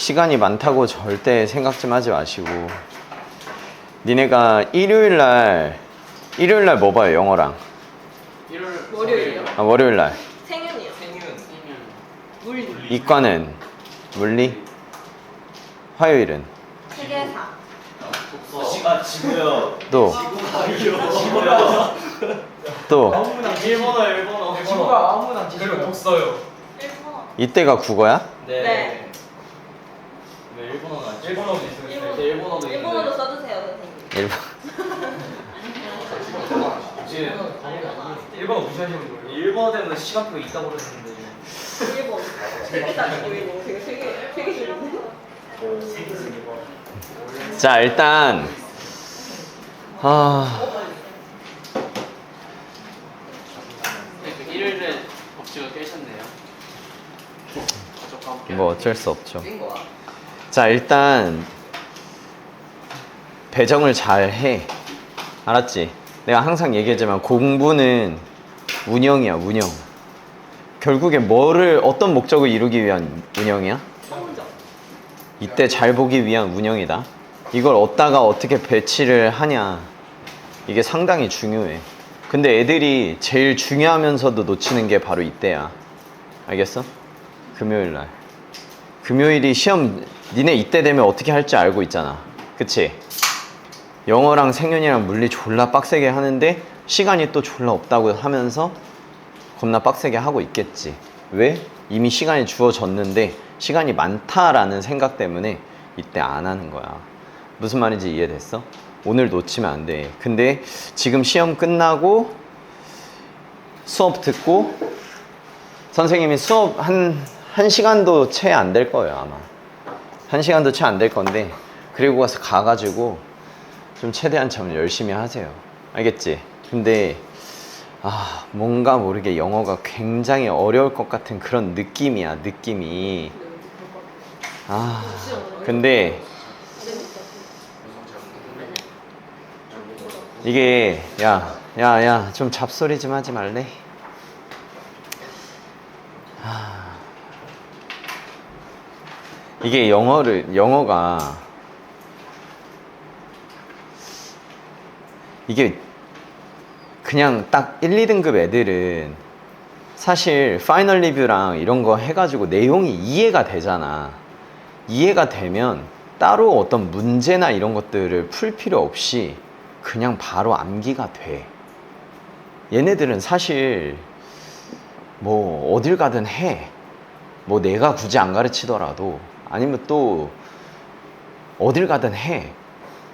시간이 많다고 절대 생각 좀 하지 마시고. 니네가 일요일날 뭐 봐요? 영어랑 월요일이요? 아, 월요일날 생윤이요. 물리. 이과는 물리, 화요일은 세계사. 지구요. 또 일본어. 지구가 아무나 그리고 독서요. 일본어. 이때가 국어야? 네. 왜 일본어가 안 일본어도 있어요. 일본어도 일본어로 써주세요, 선생님. 일본어 무시하시는 거예요? 일본어 때문에 시간표 있다고 그러셨는데 일본. 세계사 일본. 되게 세계 좋은데? 자, 일단 일요일에 법칙을 깨셨네요. 뭐 어쩔 수 없죠. 자, 일단 배정을 잘 해. 알았지? 내가 항상 얘기했지만 공부는 운영이야, 운영. 결국에 어떤 목적을 이루기 위한 운영이야? 성적. 이때 잘 보기 위한 운영이다. 이걸 얻다가 어떻게 배치를 하냐, 이게 상당히 중요해. 근데 애들이 제일 중요하면서도 놓치는 게 바로 이때야. 알겠어? 금요일날. 금요일이 시험, 니네 이때 되면 어떻게 할지 알고 있잖아. 그치? 영어랑 생윤이랑 물리 졸라 빡세게 하는데 시간이 또 졸라 없다고 하면서 겁나 빡세게 하고 있겠지. 왜? 이미 시간이 주어졌는데 시간이 많다라는 생각 때문에 이때 안 하는 거야. 무슨 말인지 이해됐어? 오늘 놓치면 안 돼. 근데 지금 시험 끝나고 수업 듣고 선생님이 수업 한 시간도 채 안 될 거예요, 아마. 한 시간도 채 안 될 건데, 그리고 가가지고 좀 최대한 좀 열심히 하세요. 알겠지? 근데 뭔가 모르게 영어가 굉장히 어려울 것 같은 그런 느낌이야, 느낌이. 근데 이게 야 좀 잡소리 좀 하지 말래? 이게 영어가 이게 그냥 딱 1, 2등급 애들은 사실 파이널 리뷰랑 이런 거 해가지고 내용이 이해가 되잖아. 이해가 되면 따로 어떤 문제나 이런 것들을 풀 필요 없이 그냥 바로 암기가 돼. 얘네들은 사실 뭐 어딜 가든 해. 뭐 내가 굳이 안 가르치더라도, 아니면 또 어딜 가든 해.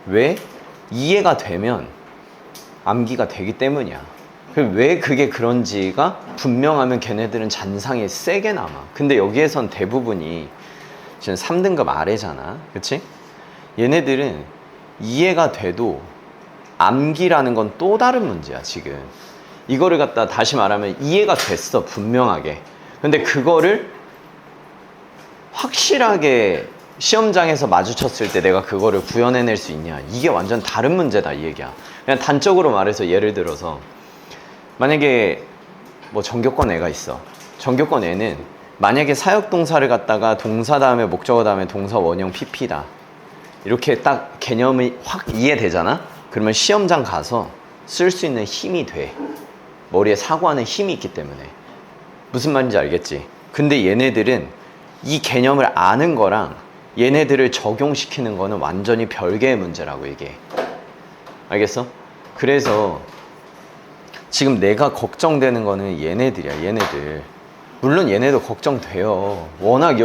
왜? 이해가 되면 암기가 되기 때문이야. 왜 그게 그런지가 분명하면 걔네들은 잔상이 세게 남아. 근데 여기에선 대부분이 지금 3등급 아래잖아. 그치? 얘네들은 이해가 돼도 암기라는 건 또 다른 문제야, 지금. 이거를 갖다 다시 말하면 이해가 됐어, 분명하게. 근데 그거를 확실하게 시험장에서 마주쳤을 때 내가 그거를 구현해낼 수 있냐, 이게 완전 다른 문제다, 이 얘기야. 그냥 단적으로 말해서 예를 들어서 만약에 뭐 정교권 애가 있어. 정교권 애는 만약에 사역동사를 갖다가 동사 다음에 목적어 다음에 동사 원형 PP다, 이렇게 딱 개념이 확 이해되잖아? 그러면 시험장 가서 쓸 수 있는 힘이 돼. 머리에 사고하는 힘이 있기 때문에. 무슨 말인지 알겠지? 근데 얘네들은 이 개념을 아는 거랑 얘네들을 적용시키는 거는 완전히 별개의 문제라고 얘기해. 알겠어? 그래서 지금 내가 걱정되는 거는 얘네들이야, 얘네들. 물론 얘네도 걱정돼요. 워낙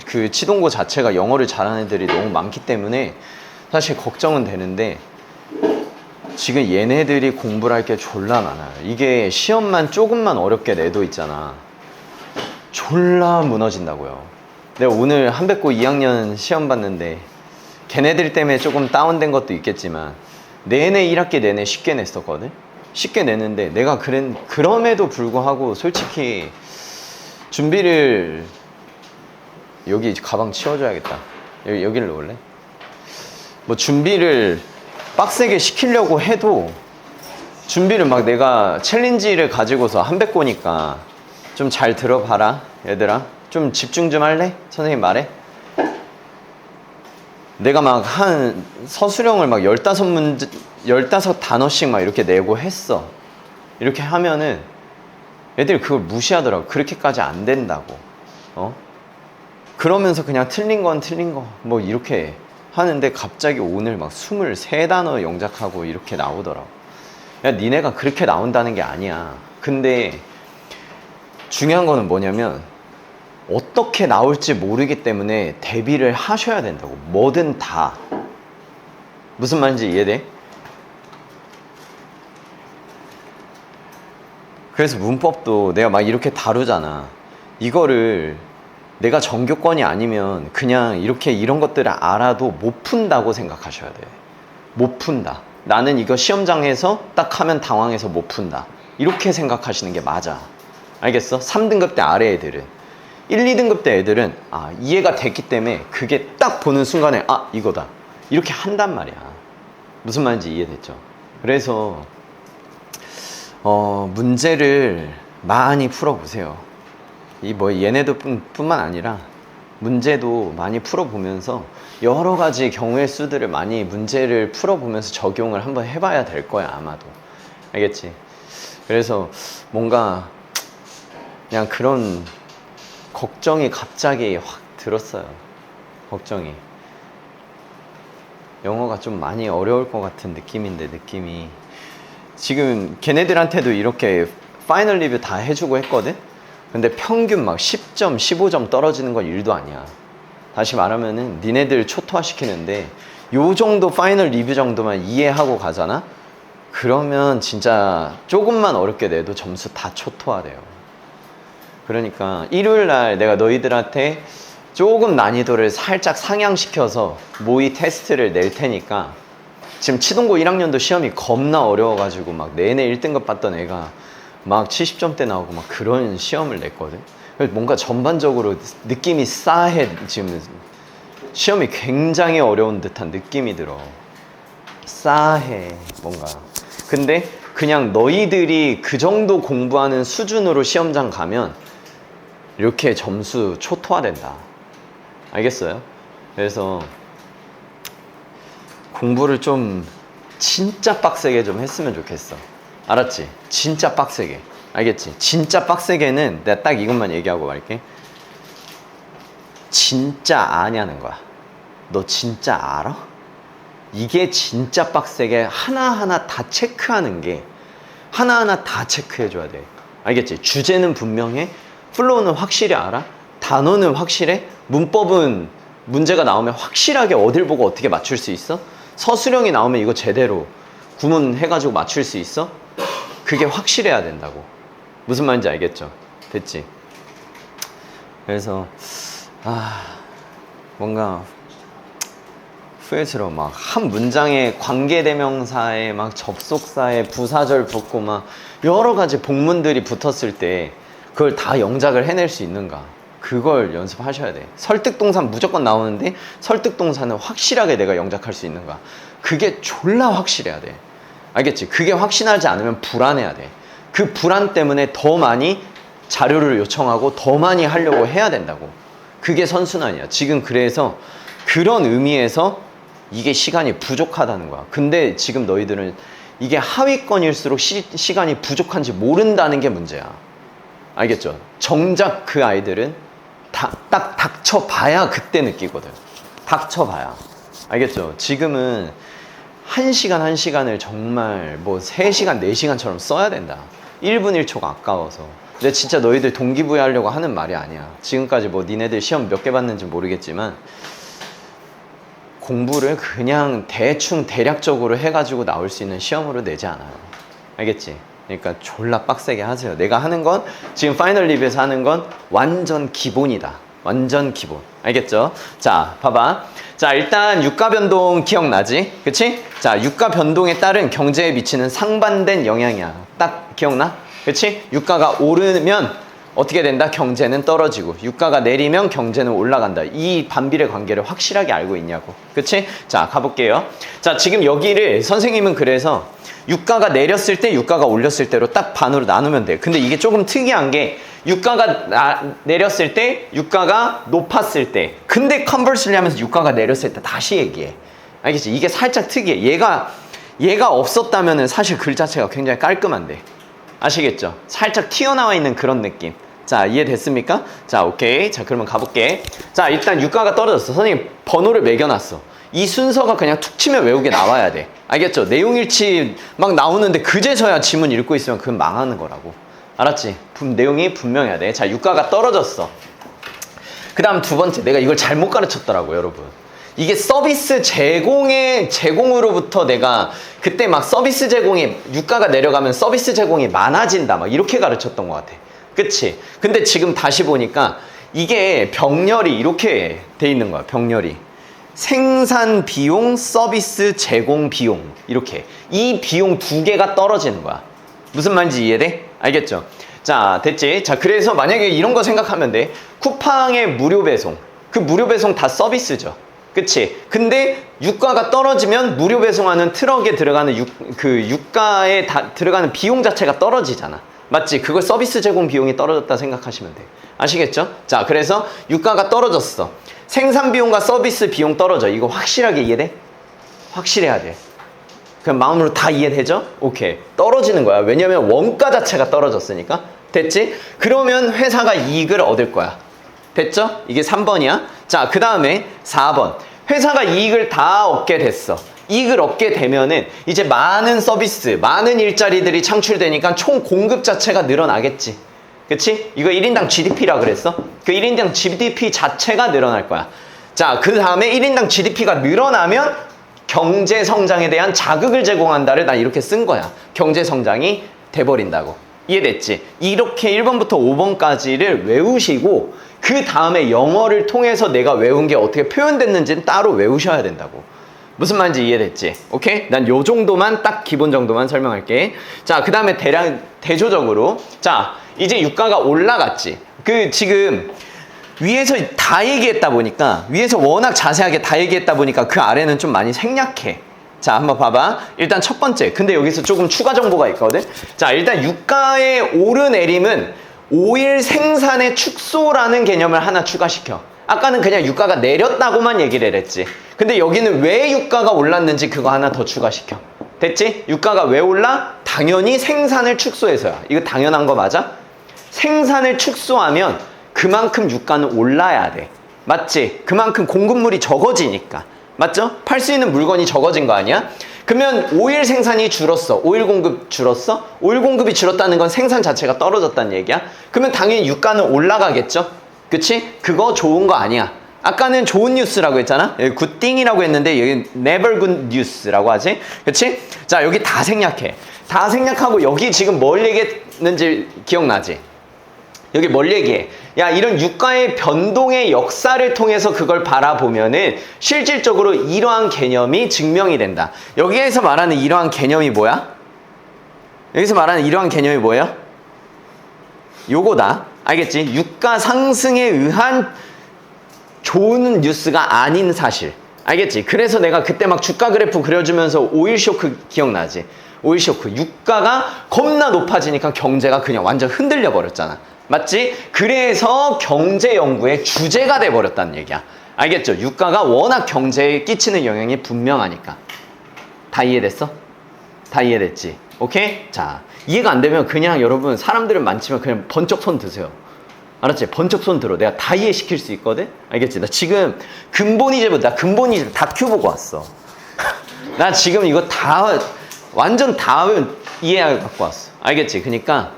그 치동고 자체가 영어를 잘하는 애들이 너무 많기 때문에 사실 걱정은 되는데, 지금 얘네들이 공부를 할 게 졸라 많아요. 이게 시험만 조금만 어렵게 내도 있잖아, 졸라 무너진다고요. 내가 오늘 한백고 2학년 시험 봤는데 걔네들 때문에 조금 다운된 것도 있겠지만 내내 1학기 내내 쉽게 냈었거든. 쉽게 내는데 내가 그럼에도 불구하고 솔직히 준비를, 여기 가방 치워줘야겠다. 여기를 놓을래? 뭐 준비를 빡세게 시키려고 해도 준비를 막 내가 챌린지를 가지고서 한백고니까 좀 잘 들어봐라, 얘들아. 좀 집중 좀 할래? 선생님 말해. 내가 막 한 서술형을 막 15문제, 15단어씩 막 이렇게 내고 했어. 이렇게 하면은 애들이 그걸 무시하더라고. 그렇게까지 안 된다고. 그러면서 그냥 틀린 건 틀린 거 뭐 이렇게 하는데 갑자기 오늘 막 23단어 영작하고 이렇게 나오더라고. 야, 니네가 그렇게 나온다는 게 아니야. 근데 중요한 거는 뭐냐면 어떻게 나올지 모르기 때문에 대비를 하셔야 된다고. 뭐든 다. 무슨 말인지 이해돼? 그래서 문법도 내가 막 이렇게 다루잖아. 이거를 내가 전교권이 아니면 그냥 이렇게 이런 것들을 알아도 못 푼다고 생각하셔야 돼. 못 푼다. 나는 이거 시험장에서 딱 하면 당황해서 못 푼다. 이렇게 생각하시는 게 맞아. 알겠어? 3등급 때 아래 애들은. 1, 2등급 때 애들은 이해가 됐기 때문에 그게 딱 보는 순간에 이거다. 이렇게 한단 말이야. 무슨 말인지 이해됐죠? 그래서 문제를 많이 풀어보세요. 얘네들 뿐만 아니라 문제도 많이 풀어보면서 여러 가지 경우의 수들을 많이 문제를 풀어보면서 적용을 한번 해봐야 될 거야, 아마도. 알겠지? 그래서 뭔가 그냥 그런 걱정이 갑자기 확 들었어요. 걱정이. 영어가 좀 많이 어려울 것 같은 느낌인데, 느낌이. 지금 걔네들한테도 이렇게 파이널 리뷰 다 해주고 했거든? 근데 평균 막 10점, 15점 떨어지는 건 일도 아니야. 다시 말하면은 니네들 초토화시키는데 요 정도 파이널 리뷰 정도만 이해하고 가잖아? 그러면 진짜 조금만 어렵게 내도 점수 다 초토화돼요. 그러니까 일요일날 내가 너희들한테 조금 난이도를 살짝 상향시켜서 모의 테스트를 낼 테니까 지금 치동고 1학년도 시험이 겁나 어려워가지고 막 내내 1등급 받던 애가 막 70점대 나오고 막 그런 시험을 냈거든. 뭔가 전반적으로 느낌이 싸해. 지금 시험이 굉장히 어려운 듯한 느낌이 들어. 싸해 뭔가. 근데 그냥 너희들이 그 정도 공부하는 수준으로 시험장 가면 이렇게 점수 초토화된다. 알겠어요? 그래서 공부를 좀 진짜 빡세게 좀 했으면 좋겠어. 알았지? 진짜 빡세게. 알겠지? 진짜 빡세게는 내가 딱 이것만 얘기하고 말게. 진짜 아냐는 거야. 너 진짜 알아? 이게 진짜 빡세게 하나하나 다 체크하는 게 하나하나 다 체크해줘야 돼. 알겠지? 주제는 분명해. 플로우는 확실히 알아. 단어는 확실해. 문법은 문제가 나오면 확실하게 어딜 보고 어떻게 맞출 수 있어. 서술형이 나오면 이거 제대로 구문해가지고 맞출 수 있어. 그게 확실해야 된다고. 무슨 말인지 알겠죠? 됐지? 그래서 뭔가 후회스러워. 막 한 문장에 관계대명사에 막 접속사에 부사절 붙고 막 여러 가지 복문들이 붙었을 때 그걸 다 영작을 해낼 수 있는가? 그걸 연습하셔야 돼. 설득동사 무조건 나오는데 설득동사는 확실하게 내가 영작할 수 있는가? 그게 졸라 확실해야 돼. 알겠지? 그게 확신하지 않으면 불안해야 돼. 그 불안 때문에 더 많이 자료를 요청하고 더 많이 하려고 해야 된다고. 그게 선순환이야. 지금 그래서 그런 의미에서 이게 시간이 부족하다는 거야. 근데 지금 너희들은 이게 하위권일수록 시간이 부족한지 모른다는 게 문제야. 알겠죠? 정작 그 아이들은 딱 닥쳐봐야 그때 느끼거든. 닥쳐봐야. 알겠죠? 지금은 1시간 1시간을 정말 뭐 3시간 4시간처럼 써야 된다. 1분 1초가 아까워서. 근데 진짜 너희들 동기부여하려고 하는 말이 아니야. 지금까지 뭐 니네들 시험 몇 개 봤는지 모르겠지만 공부를 그냥 대충 대략적으로 해가지고 나올 수 있는 시험으로 내지 않아요. 알겠지? 그러니까 졸라 빡세게 하세요. 내가 하는 건 지금 파이널 리뷰에서 하는 건 완전 기본이다. 완전 기본. 알겠죠? 자, 봐봐. 자, 일단 유가 변동 기억나지? 그치? 자, 유가 변동에 따른 경제에 미치는 상반된 영향이야. 딱 기억나? 그치? 유가가 오르면 어떻게 된다? 경제는 떨어지고 유가가 내리면 경제는 올라간다. 이 반비례 관계를 확실하게 알고 있냐고. 그치? 자, 가볼게요. 자, 지금 여기를 선생님은 그래서 유가가 내렸을 때 유가가 올렸을 때로 딱 반으로 나누면 돼. 근데 이게 조금 특이한 게 유가가 내렸을 때, 유가가 높았을 때. 근데 컨버스리 하면서 유가가 내렸을 때 다시 얘기해. 알겠지? 이게 살짝 특이해. 얘가 없었다면은 사실 글 자체가 굉장히 깔끔한데. 아시겠죠? 살짝 튀어나와 있는 그런 느낌. 자, 이해됐습니까? 자, 오케이. 자, 그러면 가볼게. 자, 일단 유가가 떨어졌어. 선생님, 번호를 매겨놨어. 이 순서가 그냥 툭 치면 외우게 나와야 돼. 알겠죠? 내용일치 막 나오는데 그제서야 지문 읽고 있으면 그건 망하는 거라고. 알았지? 내용이 분명해야 돼. 자, 유가가 떨어졌어. 그 다음 두 번째, 내가 이걸 잘못 가르쳤더라고, 여러분. 이게 서비스 제공으로부터 내가 그때 막 서비스 제공이, 유가가 내려가면 서비스 제공이 많아진다, 막 이렇게 가르쳤던 것 같아. 그치? 근데 지금 다시 보니까 이게 병렬이 이렇게 돼 있는 거야, 병렬이. 생산 비용, 서비스 제공 비용. 이렇게. 이 비용 두 개가 떨어지는 거야. 무슨 말인지 이해돼? 알겠죠? 자, 됐지? 자, 그래서 만약에 이런 거 생각하면 돼. 쿠팡의 무료 배송. 그 무료 배송 다 서비스죠. 그치? 근데 유가가 떨어지면 무료 배송하는 트럭에 들어가는 유가에 들어가는 비용 자체가 떨어지잖아. 맞지? 그걸 서비스 제공 비용이 떨어졌다 생각하시면 돼. 아시겠죠? 자, 그래서 유가가 떨어졌어. 생산 비용과 서비스 비용 떨어져. 이거 확실하게 이해돼? 확실해야 돼. 그럼 마음으로 다 이해되죠? 오케이. 떨어지는 거야. 왜냐면 원가 자체가 떨어졌으니까. 됐지? 그러면 회사가 이익을 얻을 거야. 됐죠? 이게 3번이야. 자, 그 다음에 4번. 회사가 이익을 다 얻게 됐어. 이익을 얻게 되면은 이제 많은 서비스, 많은 일자리들이 창출되니까 총 공급 자체가 늘어나겠지. 그치? 이거 1인당 GDP라 그랬어? 그 1인당 GDP 자체가 늘어날 거야. 자, 그 다음에 1인당 GDP가 늘어나면 경제 성장에 대한 자극을 제공한다를 난 이렇게 쓴 거야. 경제 성장이 돼버린다고. 이해됐지? 이렇게 1번부터 5번까지를 외우시고 그 다음에 영어를 통해서 내가 외운 게 어떻게 표현됐는지는 따로 외우셔야 된다고. 무슨 말인지 이해됐지? 오케이? 난 요 정도만 딱 기본 정도만 설명할게. 자, 그 다음에 대조적으로. 자, 이제 유가가 올라갔지. 지금 위에서 다 얘기했다 보니까, 위에서 워낙 자세하게 다 얘기했다 보니까 그 아래는 좀 많이 생략해. 자, 한번 봐봐. 일단 첫 번째. 근데 여기서 조금 추가 정보가 있거든? 자, 일단 유가의 오르내림은 오일 생산의 축소라는 개념을 하나 추가시켜. 아까는 그냥 유가가 내렸다고만 얘기를 했지. 근데 여기는 왜 유가가 올랐는지 그거 하나 더 추가시켜. 됐지? 유가가 왜 올라? 당연히 생산을 축소해서야. 이거 당연한 거 맞아? 생산을 축소하면 그만큼 유가는 올라야 돼. 맞지? 그만큼 공급물이 적어지니까. 맞죠? 팔 수 있는 물건이 적어진 거 아니야? 그러면 오일 생산이 줄었어. 오일 공급 줄었어? 오일 공급이 줄었다는 건 생산 자체가 떨어졌다는 얘기야. 그러면 당연히 유가는 올라가겠죠? 그치? 그거 좋은 거 아니야. 아까는 좋은 뉴스라고 했잖아. 여기 굿띵이라고 했는데 여기 never good news라고 하지. 그치? 자, 여기 다 생략해. 다 생략하고 여기 지금 뭘 얘기했는지 기억나지? 여기 뭘 얘기해? 야, 이런 유가의 변동의 역사를 통해서 그걸 바라보면은 실질적으로 이러한 개념이 증명이 된다. 여기에서 말하는 이러한 개념이 뭐야? 여기서 말하는 이러한 개념이 뭐예요? 요거다. 알겠지? 유가 상승에 의한 좋은 뉴스가 아닌 사실. 알겠지? 그래서 내가 그때 막 주가 그래프 그려주면서 오일 쇼크 기억나지? 오일 쇼크. 유가가 겁나 높아지니까 경제가 그냥 완전 흔들려 버렸잖아. 맞지? 그래서 경제 연구의 주제가 돼 버렸다는 얘기야. 알겠죠? 유가가 워낙 경제에 끼치는 영향이 분명하니까. 다 이해됐어? 다 이해됐지? 오케이? 자, 이해가 안 되면 그냥 여러분 사람들은 많지만 그냥 번쩍 손 드세요. 알았지? 번쩍 손 들어. 내가 다 이해시킬 수 있거든? 알겠지? 나 지금 나 근본이즈 다큐 보고 왔어. 나 지금 이거 완전 다 이해하고 갖고 왔어. 알겠지? 그러니까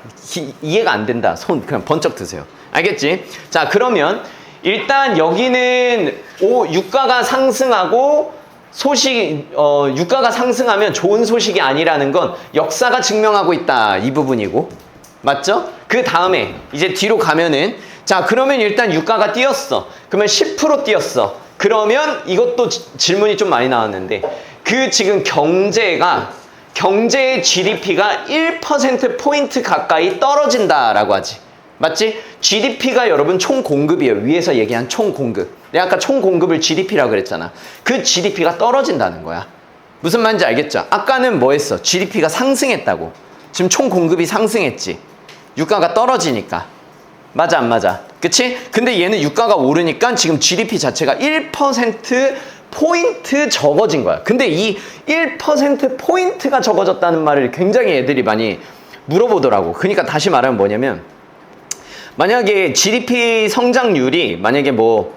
이해가 안 된다. 손 그냥 번쩍 드세요. 알겠지? 자, 그러면 일단 여기는 유가가 상승하고 유가가 상승하면 좋은 소식이 아니라는 건 역사가 증명하고 있다. 이 부분이고. 맞죠? 그 다음에 이제 뒤로 가면은 자, 그러면 일단 유가가 뛰었어. 그러면 10% 뛰었어. 그러면 이것도 질문이 좀 많이 나왔는데 지금 경제의 GDP가 1%포인트 가까이 떨어진다라고 하지. 맞지? GDP가 여러분 총 공급이에요. 위에서 얘기한 총 공급. 내가 아까 총 공급을 GDP라고 그랬잖아. 그 GDP가 떨어진다는 거야. 무슨 말인지 알겠죠? 아까는 뭐 했어? GDP가 상승했다고. 지금 총 공급이 상승했지. 유가가 떨어지니까. 맞아 안 맞아? 그치? 근데 얘는 유가가 오르니까 지금 GDP 자체가 1% 포인트 적어진 거야. 근데 이 1% 포인트가 적어졌다는 말을 굉장히 애들이 많이 물어보더라고. 그러니까 다시 말하면 뭐냐면 만약에 GDP 성장률이 만약에 뭐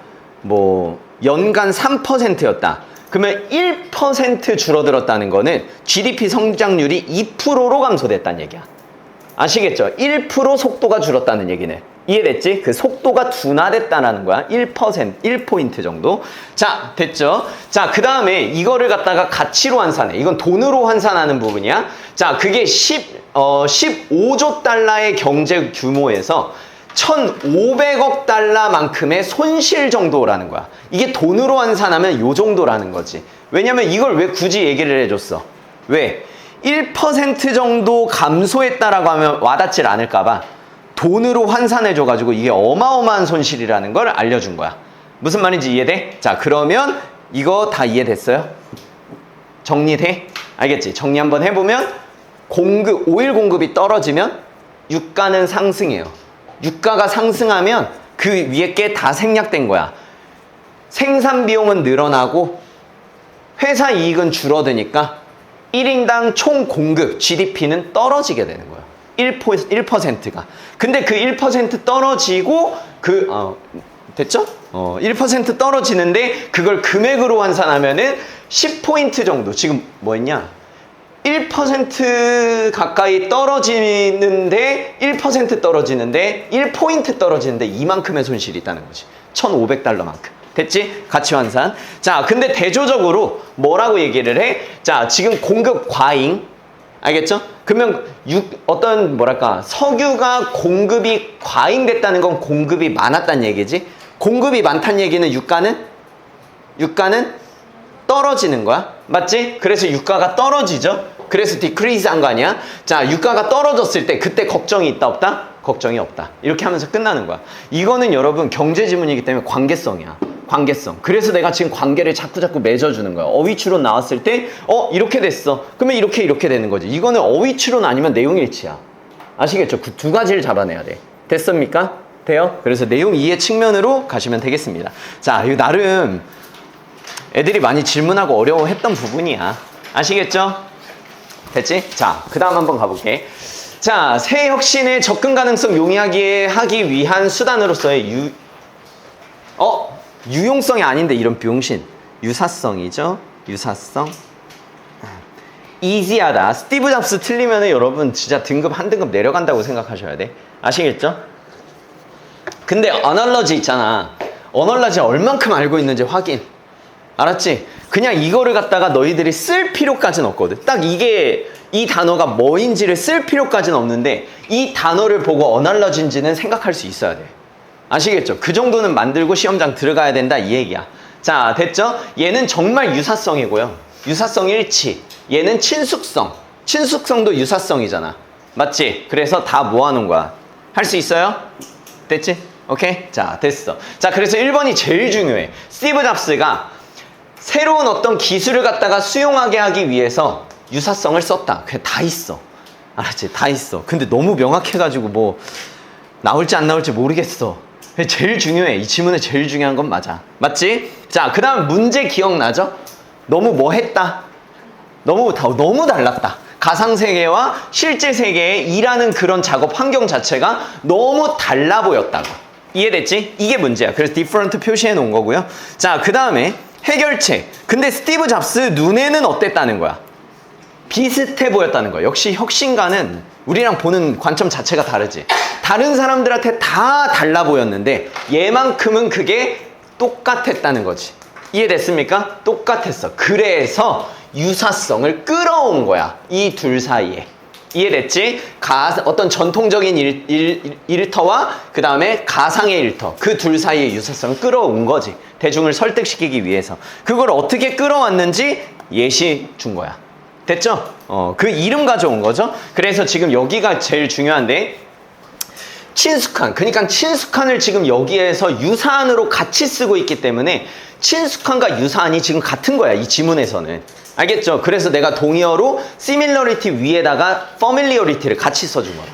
연간 3%였다. 그러면 1% 줄어들었다는 거는 GDP 성장률이 2%로 감소됐다는 얘기야. 아시겠죠? 1% 속도가 줄었다는 얘기네. 이해됐지? 그 속도가 둔화됐다는 거야. 1포인트 정도. 자, 됐죠? 자, 그 다음에 이거를 갖다가 가치로 환산해. 이건 돈으로 환산하는 부분이야. 자, 그게 15조 달러의 경제 규모에서 1,500억 달러만큼의 손실 정도라는 거야. 이게 돈으로 환산하면 요 정도라는 거지. 왜냐면 이걸 왜 굳이 얘기를 해줬어? 왜? 1% 정도 감소했다라고 하면 와닿질 않을까봐 돈으로 환산해줘가지고 이게 어마어마한 손실이라는 걸 알려준 거야. 무슨 말인지 이해돼? 자, 그러면 이거 다 이해됐어요? 정리돼? 알겠지? 정리 한번 해보면 오일 공급이 떨어지면 유가는 상승해요. 유가가 상승하면 그 위에 게 다 생략된 거야. 생산 비용은 늘어나고 회사 이익은 줄어드니까 1인당 총 공급 GDP는 떨어지게 되는 거야. 1%가. 근데 그 1% 떨어지고 됐죠? 1% 떨어지는데 그걸 금액으로 환산하면은 10포인트 정도. 지금 뭐 했냐? 1% 가까이 떨어지는데 1% 떨어지는데 1포인트 떨어지는데 이만큼의 손실이 있다는 거지. 1,500달러만큼. 됐지? 가치 환산. 자, 근데 대조적으로 뭐라고 얘기를 해? 자, 지금 공급 과잉. 알겠죠? 그러면 석유가 공급이 과잉됐다는 건 공급이 많았다는 얘기지. 공급이 많다는 얘기는 유가는 떨어지는 거야. 맞지? 그래서 유가가 떨어지죠? 그래서 디크리즈 한 거 아니야? 자, 유가가 떨어졌을 때 그때 걱정이 있다 없다? 걱정이 없다. 이렇게 하면서 끝나는 거야. 이거는 여러분 경제 지문이기 때문에 관계성이야. 관계성. 그래서 내가 지금 관계를 자꾸 맺어주는 거야. 어휘추론 나왔을 때 이렇게 됐어. 그러면 이렇게 되는 거지. 이거는 어휘추론 아니면 내용일치야. 아시겠죠? 그 두 가지를 잡아내야 돼. 됐습니까? 돼요? 그래서 내용 이해 측면으로 가시면 되겠습니다. 자, 이거 나름 애들이 많이 질문하고 어려워했던 부분이야. 아시겠죠? 됐지? 자, 그 다음 한번 가볼게. 자, 새 혁신의 접근 가능성 용이하기 위한 수단으로서의 유용성이 아닌데 이런 병신. 유사성이죠? 유사성. 이지하다. 스티브 잡스 틀리면은 여러분 진짜 등급 한 등급 내려간다고 생각하셔야 돼. 아시겠죠? 근데 어널러지 있잖아. 어널러지 얼만큼 알고 있는지 확인. 알았지? 그냥 이거를 갖다가 너희들이 쓸 필요까지는 없거든. 딱 이 단어가 뭐인지를 쓸 필요까지는 없는데 이 단어를 보고 어널러지인지는 생각할 수 있어야 돼. 아시겠죠? 그 정도는 만들고 시험장 들어가야 된다 이 얘기야. 자, 됐죠? 얘는 정말 유사성이고요. 유사성 일치. 얘는 친숙성. 친숙성도 유사성이잖아. 맞지? 그래서 다 모아놓은 거야. 할 수 있어요? 됐지? 오케이? 자, 됐어. 자, 그래서 1번이 제일 중요해. 스티브 잡스가 새로운 어떤 기술을 갖다가 수용하게 하기 위해서 유사성을 썼다. 그게 다 있어. 알았지? 다 있어. 근데 너무 명확해가지고 뭐 나올지 안 나올지 모르겠어. 제일 중요해. 이 지문에 제일 중요한 건 맞아. 맞지? 자, 그 다음 문제 기억나죠? 너무 뭐 했다? 너무 달랐다. 가상세계와 실제 세계에 일하는 그런 작업 환경 자체가 너무 달라 보였다고. 이해됐지? 이게 문제야. 그래서 different 표시해 놓은 거고요. 자, 그 다음에 해결책. 근데 스티브 잡스 눈에는 어땠다는 거야? 비슷해 보였다는 거야. 역시 혁신가는 우리랑 보는 관점 자체가 다르지. 다른 사람들한테 다 달라 보였는데 얘만큼은 그게 똑같았다는 거지. 이해됐습니까? 똑같았어. 그래서 유사성을 끌어온 거야. 이 둘 사이에. 이해됐지? 어떤 전통적인 일터와 그 다음에 가상의 일터. 그 둘 사이의 유사성을 끌어온 거지. 대중을 설득시키기 위해서. 그걸 어떻게 끌어왔는지 예시 준 거야. 됐죠? 그 이름 가져온 거죠. 그래서 지금 여기가 제일 중요한데 친숙한. 그러니까 친숙한을 지금 여기에서 유사한으로 같이 쓰고 있기 때문에 친숙한과 유사한이 지금 같은 거야. 이 지문에서는. 알겠죠? 그래서 내가 동의어로 similarity 위에다가 familiarity를 같이 써준 거야.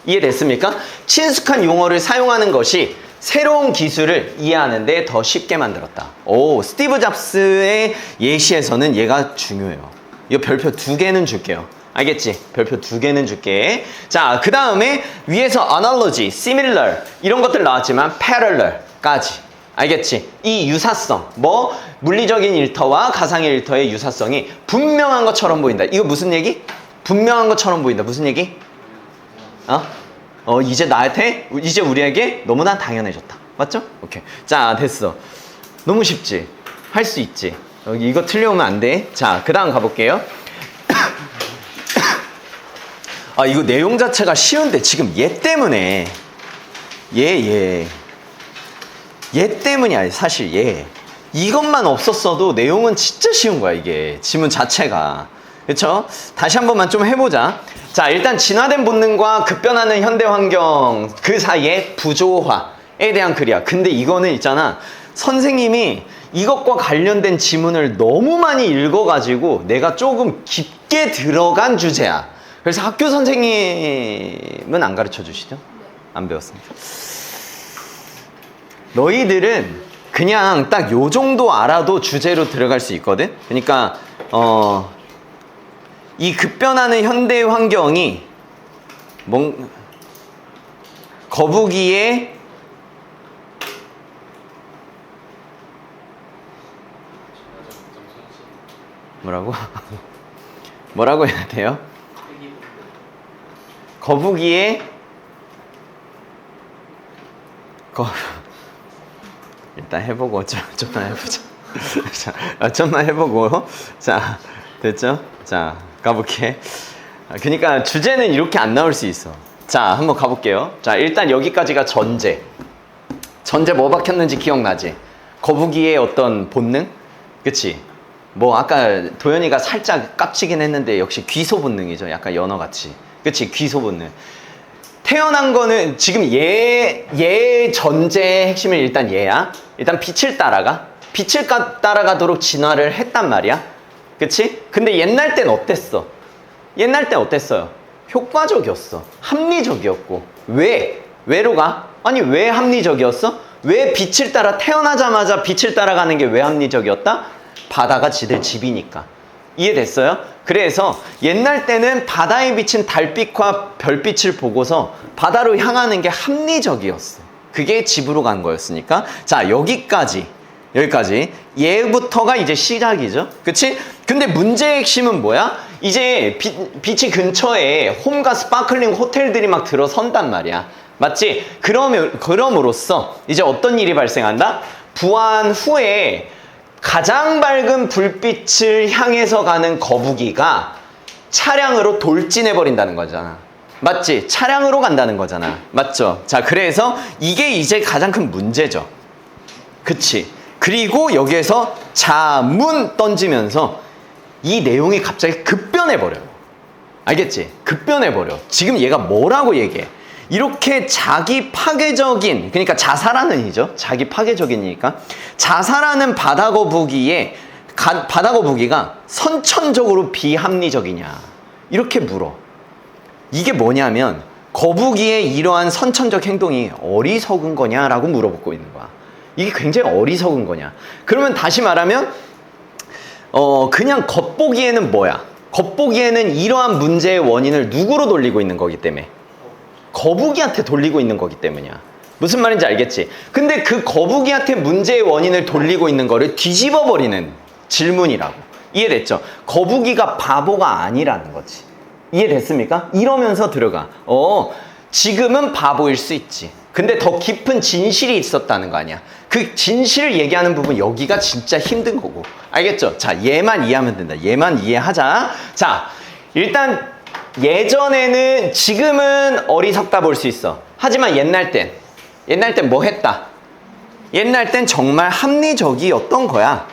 이해됐습니까? 친숙한 용어를 사용하는 것이 새로운 기술을 이해하는데 더 쉽게 만들었다. 오, 스티브 잡스의 예시에서는 얘가 중요해요. 이거 별표 2개는 줄게요. 알겠지? 별표 2개는 줄게. 자, 그 다음에 위에서 analogy, similar 이런 것들 나왔지만 parallel까지. 알겠지? 이 유사성, 뭐 물리적인 일터와 가상의 일터의 유사성이 분명한 것처럼 보인다. 이거 무슨 얘기? 분명한 것처럼 보인다. 무슨 얘기? 이제 나한테, 이제 우리에게 너무나 당연해졌다. 맞죠? 오케이. 자, 됐어. 너무 쉽지? 할 수 있지? 여기 이거 틀려오면 안 돼. 자, 그 다음 가볼게요. 이거 내용 자체가 쉬운데 지금 얘 때문에 얘 때문이 아니 사실 얘 이것만 없었어도 내용은 진짜 쉬운 거야. 이게 지문 자체가. 그쵸? 다시 한 번만 좀 해보자. 자, 일단 진화된 본능과 급변하는 현대 환경 그 사이에 부조화에 대한 글이야. 근데 이거는 있잖아, 선생님이 이것과 관련된 지문을 너무 많이 읽어가지고 내가 조금 깊게 들어간 주제야. 그래서 학교 선생님은 안 가르쳐 주시죠? 안 배웠습니다. 너희들은 그냥 딱 요 정도 알아도 주제로 들어갈 수 있거든? 그러니까 이 급변하는 현대 환경이 거북이의 뭐라고? 뭐라고 해야 돼요? 거북이의 일단 해보고 좀만 해보자. 자, 좀만 해보고. 자, 됐죠? 자, 가볼게. 그러니까 주제는 이렇게 안 나올 수 있어. 자, 한번 가볼게요. 자, 일단 여기까지가 전제. 전제 뭐 박혔는지 기억나지? 거북이의 어떤 본능? 그치? 뭐 아까 도현이가 살짝 깝치긴 했는데 역시 귀소 본능이죠. 약간 연어같이. 그치? 귀소 본능. 태어난 거는 지금 얘 전제의 핵심은 일단 얘야. 일단 빛을 따라가. 빛을 따라가도록 진화를 했단 말이야. 그치? 근데 옛날 땐 어땠어? 옛날 땐 어땠어요? 효과적이었어. 합리적이었고. 왜? 왜로 가? 아니, 왜 합리적이었어? 왜 빛을 따라, 태어나자마자 빛을 따라가는 게 왜 합리적이었다? 바다가 지들 집이니까. 이해됐어요? 그래서 옛날 때는 바다에 비친 달빛과 별빛을 보고서 바다로 향하는 게 합리적이었어. 그게 집으로 간 거였으니까. 자, 여기까지 얘부터가 이제 시작이죠. 그치? 근데 문제의 핵심은 뭐야? 이제 빛이 근처에 홈과 스파클링 호텔들이 막 들어선단 말이야. 맞지? 그럼으로써 이제 어떤 일이 발생한다? 부화한 후에 가장 밝은 불빛을 향해서 가는 거북이가 차량으로 돌진해버린다는 거잖아. 맞지? 차량으로 간다는 거잖아. 맞죠? 자, 그래서 이게 이제 가장 큰 문제죠. 그치? 그리고 여기에서 자문 던지면서 이 내용이 갑자기 급변해버려요. 알겠지? 급변해버려. 지금 얘가 뭐라고 얘기해? 이렇게 자기 파괴적인, 그러니까 자살하는 이죠. 자기 파괴적이니까. 자살하는 바다거북이가 선천적으로 비합리적이냐. 이렇게 물어. 이게 뭐냐면 거북이의 이러한 선천적 행동이 어리석은 거냐라고 물어보고 있는 거야. 이게 굉장히 어리석은 거냐. 그러면 다시 말하면 그냥 겉보기에는 뭐야? 겉보기에는 이러한 문제의 원인을 누구로 돌리고 있는 거기 때문에 거북이한테 돌리고 있는 거기 때문이야. 무슨 말인지 알겠지? 근데 그 거북이한테 문제의 원인을 돌리고 있는 거를 뒤집어 버리는 질문이라고. 이해됐죠? 거북이가 바보가 아니라는 거지. 이해됐습니까? 이러면서 들어가. 지금은 바보일 수 있지. 근데 더 깊은 진실이 있었다는 거 아니야. 그 진실을 얘기하는 부분 여기가 진짜 힘든 거고. 알겠죠? 자, 얘만 이해하면 된다. 얘만 이해하자. 자, 일단 예전에는, 지금은 어리석다 볼 수 있어. 하지만 옛날 땐 뭐 했다? 옛날 땐 정말 합리적이었던 거야.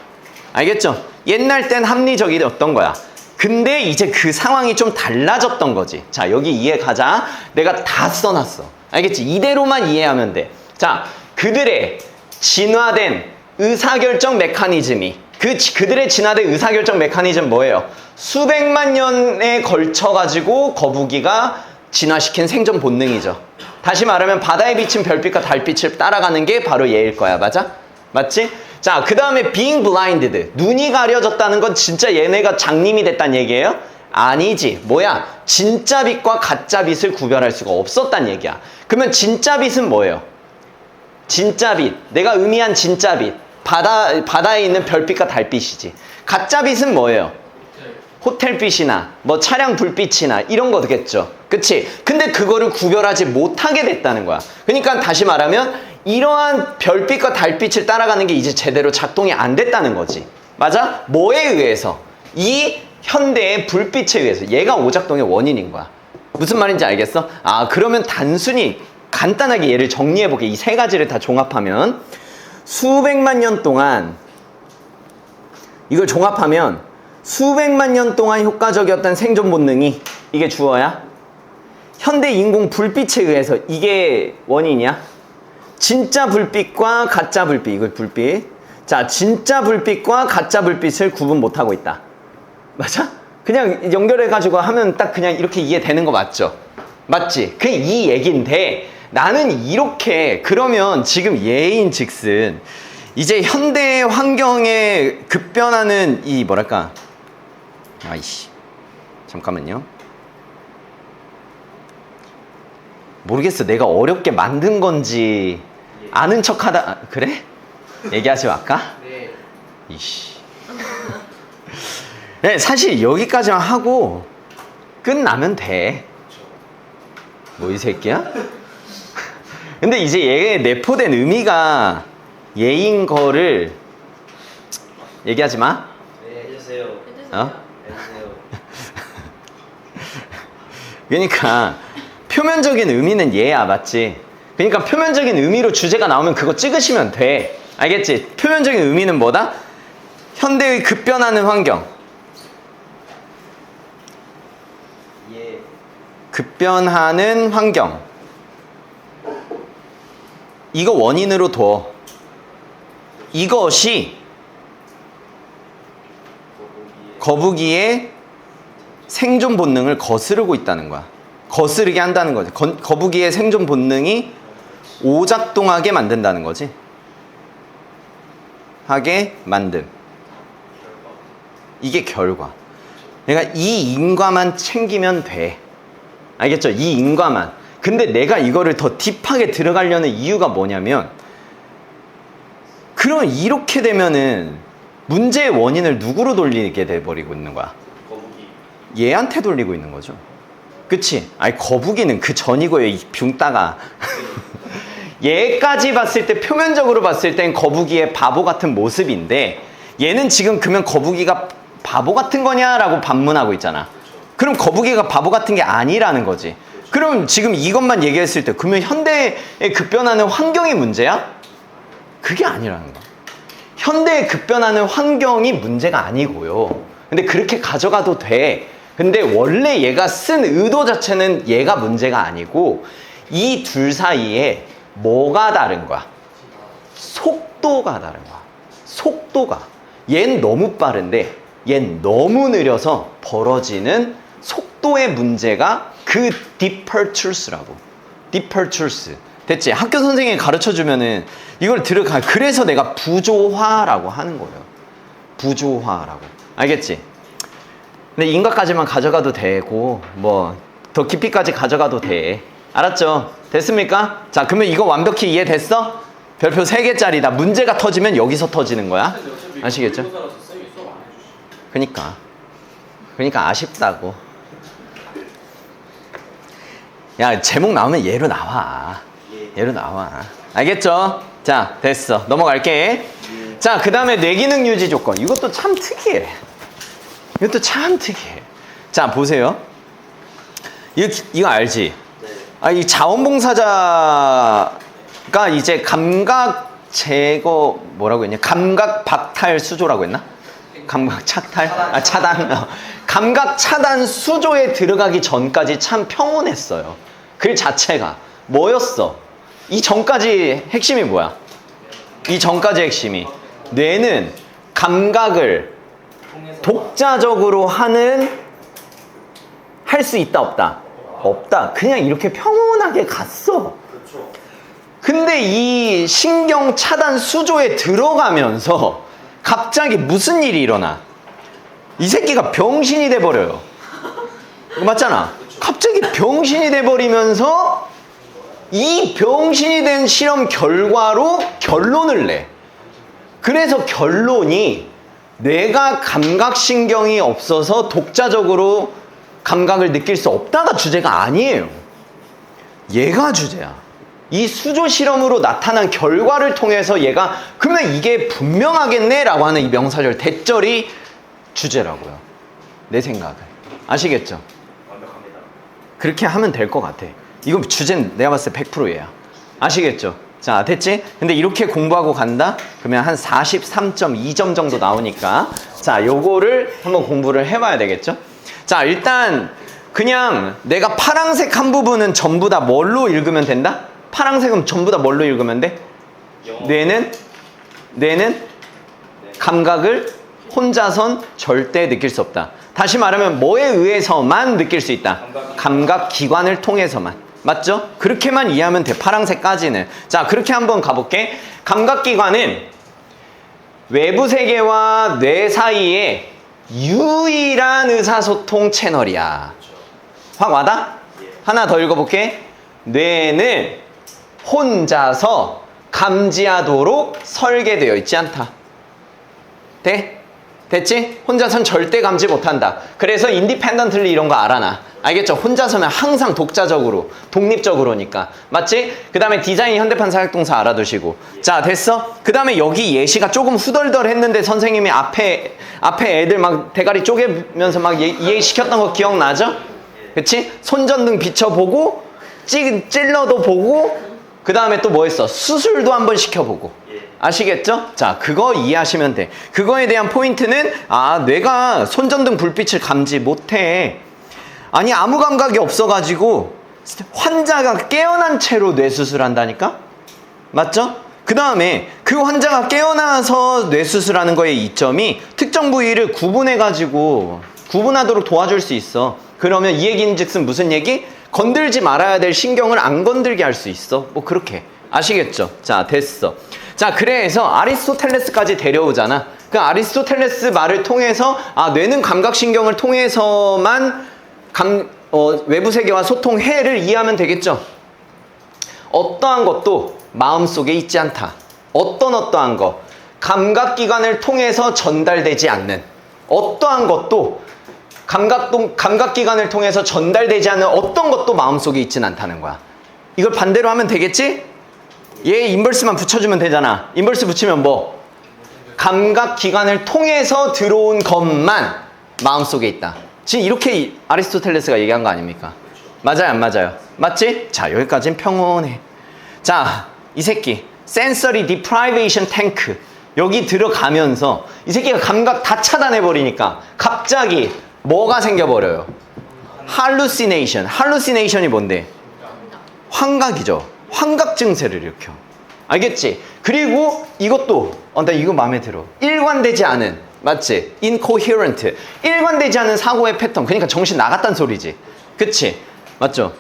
알겠죠? 옛날 땐 합리적이었던 거야. 근데 이제 그 상황이 좀 달라졌던 거지. 자, 여기 이해 가자. 내가 다 써놨어. 알겠지? 이대로만 이해하면 돼. 자, 그들의 진화된 의사결정 메커니즘이, 그들의 진화된 의사결정 메커니즘 뭐예요? 수백만 년에 걸쳐가지고 거북이가 진화시킨 생존 본능이죠. 다시 말하면 바다에 비친 별빛과 달빛을 따라가는 게 바로 얘일 거야. 맞아? 맞지? 자, 그 다음에 being blinded. 눈이 가려졌다는 건 진짜 얘네가 장님이 됐다는 얘기예요? 아니지. 뭐야? 진짜 빛과 가짜 빛을 구별할 수가 없었단 얘기야. 그러면 진짜 빛은 뭐예요? 진짜 빛. 내가 의미한 진짜 빛. 바다에 있는 별빛과 달빛이지. 가짜 빛은 뭐예요? 호텔빛이나 뭐 차량 불빛이나 이런 거겠죠. 그치? 근데 그거를 구별하지 못하게 됐다는 거야. 그러니까 다시 말하면 이러한 별빛과 달빛을 따라가는 게 이제 제대로 작동이 안 됐다는 거지. 맞아? 뭐에 의해서? 이 현대의 불빛에 의해서. 얘가 오작동의 원인인 거야. 무슨 말인지 알겠어? 아, 그러면 단순히 간단하게 얘를 정리해보게. 이 세 가지를 다 종합하면 수백만 년 동안 이걸 종합하면 수백만 년 동안 효과적이었던 생존 본능이 이게 주어야? 현대 인공 불빛에 의해서 이게 원인이야? 진짜 불빛과 가짜 불빛, 이걸 불빛. 자, 진짜 불빛과 가짜 불빛을 구분 못하고 있다. 맞아? 그냥 연결해가지고 하면 딱 그냥 이렇게 이해되는 거 맞죠? 맞지? 그게 이 얘기인데 나는 이렇게 그러면 지금 예인 즉슨 이제 현대 환경에 급변하는 이 뭐랄까 아이씨 잠깐만요. 모르겠어. 내가 어렵게 만든 건지 아는 척하다 그래? 얘기하지 말까? 네. 이씨. 네, 사실 여기까지만 하고 끝나면 돼. 뭐 이 새끼야? 근데 이제 얘의 내포된 의미가 얘인 거를 얘기하지 마. 네, 해주세요. 어? 해주세요. 그러니까 표면적인 의미는 얘야, 맞지? 그러니까 표면적인 의미로 주제가 나오면 그거 찍으시면 돼. 알겠지? 표면적인 의미는 뭐다? 현대의 급변하는 환경. 예. 급변하는 환경. 이거 원인으로 둬. 이것이 거북이의 생존 본능을 거스르고 있다는 거야. 거스르게 한다는 거지. 거북이의 생존 본능이 오작동하게 만든다는 거지. 하게 만듦. 이게 결과. 그러니까 이 인과만 챙기면 돼. 알겠죠? 이 인과만. 근데 내가 이거를 더 딥하게 들어가려는 이유가 뭐냐면 그럼 이렇게 되면은 문제의 원인을 누구로 돌리게 돼버리고 있는 거야? 거북이. 얘한테 돌리고 있는 거죠. 그치? 아니 거북이는 그 전이고요, 이 붕따가. 얘까지 봤을 때 표면적으로 봤을 땐 거북이의 바보 같은 모습인데 얘는 지금 그러면 거북이가 바보 같은 거냐라고 반문하고 있잖아. 그럼 거북이가 바보 같은 게 아니라는 거지. 그럼 지금 이것만 얘기했을 때 그러면 현대에 급변하는 환경이 문제야? 그게 아니라는 거야. 현대에 급변하는 환경이 문제가 아니고요. 근데 그렇게 가져가도 돼. 근데 원래 얘가 쓴 의도 자체는 얘가 문제가 아니고 이 둘 사이에 뭐가 다른 거야? 속도가 다른 거야. 속도가. 얜 너무 빠른데 얜 너무 느려서 벌어지는 속도의 문제가 그 departures라고. departures. 됐지? 학교 선생님이 가르쳐주면은 이걸 들어가. 그래서 내가 부조화라고 하는 거예요. 부조화라고. 알겠지? 근데 인과까지만 가져가도 되고 뭐 더 깊이까지 가져가도 돼. 알았죠? 됐습니까? 자, 그러면 이거 완벽히 이해됐어? 별표 3개짜리다. 문제가 터지면 여기서 터지는 거야. 아시겠죠? 그러니까 아쉽다고. 야, 제목 나오면 얘로 나와. 얘로 나와. 알겠죠? 자, 됐어. 넘어갈게. 자, 그 다음에 뇌기능 유지 조건. 이것도 참 특이해. 이것도 참 특이해. 자, 보세요. 이거 알지? 아, 이 자원봉사자가 이제 감각 제거, 뭐라고 했냐? 감각 박탈 수조라고 했나? 감각 차탈? 아, 차단. 감각 차단 수조에 들어가기 전까지 참 평온했어요. 글 자체가. 뭐였어? 이 전까지 핵심이 뭐야? 이 전까지 핵심이. 뇌는 감각을 독자적으로 할 수 있다, 없다? 없다. 그냥 이렇게 평온하게 갔어. 그렇죠. 근데 이 신경 차단 수조에 들어가면서 갑자기 무슨 일이 일어나? 이 새끼가 병신이 돼버려요. 맞잖아. 갑자기 병신이 돼버리면서 이 병신이 된 실험 결과로 결론을 내. 그래서 결론이 내가 감각신경이 없어서 독자적으로 감각을 느낄 수 없다가 주제가 아니에요. 얘가 주제야. 이 수조 실험으로 나타난 결과를 통해서 얘가 그러면 이게 분명하겠네 라고 하는 이 명사절 대절이 주제라고요. 내 생각을. 아시겠죠? 완벽합니다. 그렇게 하면 될 것 같아. 이거 주제는 내가 봤을 때 100% 얘야. 아시겠죠? 자, 됐지? 근데 이렇게 공부하고 간다? 그러면 한 43.2점 정도 나오니까 자, 요거를 한번 공부를 해봐야 되겠죠? 자, 일단 그냥 내가 파란색 한 부분은 전부 다 뭘로 읽으면 된다? 파란색은 전부 다 뭘로 읽으면 돼? 뇌는 감각을 혼자선 절대 느낄 수 없다. 다시 말하면 뭐에 의해서만 느낄 수 있다? 감각기관을 통해서만. 맞죠? 그렇게만 이해하면 돼. 파란색까지는. 자, 그렇게 한번 가볼게. 감각기관은 외부 세계와 뇌 사이에 유일한 의사소통 채널이야. 확 와닿아? 하나 더 읽어볼게. 뇌는 혼자서 감지하도록 설계되어 있지 않다. 돼? 됐지? 혼자선 절대 감지 못한다. 그래서 인디펜던틀리 이런 거 알아놔. 알겠죠? 혼자서면 항상 독자적으로, 독립적으로니까. 맞지? 그 다음에 디자인 현대판 사역동사 알아두시고. 자, 됐어? 그 다음에 여기 예시가 조금 후덜덜 했는데 선생님이 앞에 애들 막 대가리 쪼개면서 막 이해시켰던 거 기억나죠? 그치? 손전등 비춰보고, 찔러도 보고, 그 다음에 또 뭐 했어? 수술도 한번 시켜보고. 아시겠죠? 자, 그거 이해하시면 돼. 그거에 대한 포인트는 뇌가 손전등 불빛을 감지 못해. 아니, 아무 감각이 없어가지고 환자가 깨어난 채로 뇌수술한다니까? 맞죠? 그 다음에 그 환자가 깨어나서 뇌수술하는 거의 이점이 특정 부위를 구분해가지고 구분하도록 도와줄 수 있어. 그러면 이 얘기는 즉슨 무슨 얘기? 건들지 말아야 될 신경을 안 건들게 할 수 있어. 뭐 그렇게. 아시겠죠? 자, 됐어. 자, 그래서 아리스토텔레스까지 데려오잖아. 그 아리스토텔레스 말을 통해서 뇌는 감각신경을 통해서만 외부 세계와 소통해를 이해하면 되겠죠. 어떠한 것도 마음속에 있지 않다. 어떠한 거. 감각기관을 통해서 전달되지 않는 어떠한 것도 감각기관을 통해서 전달되지 않는 어떤 것도 마음속에 있진 않다는 거야. 이걸 반대로 하면 되겠지? 얘 인버스만 붙여주면 되잖아. 인버스 붙이면 뭐? 감각기관을 통해서 들어온 것만 마음속에 있다. 지금 이렇게 아리스토텔레스가 얘기한 거 아닙니까? 맞아요, 안 맞아요? 맞지? 자, 여기까지는 평온해. 자, 이 새끼 sensory deprivation tank 여기 들어가면서 이 새끼가 감각 다 차단해버리니까 갑자기 뭐가 생겨버려요? hallucination. hallucination이 뭔데? 환각이죠. 환각 증세를 일으켜. 알겠지? 그리고 이것도 나 이거 마음에 들어. 일관되지 않은, 맞지? incoherent. 일관되지 않은 사고의 패턴. 그러니까 정신 나갔단 소리지. 그치? 맞죠?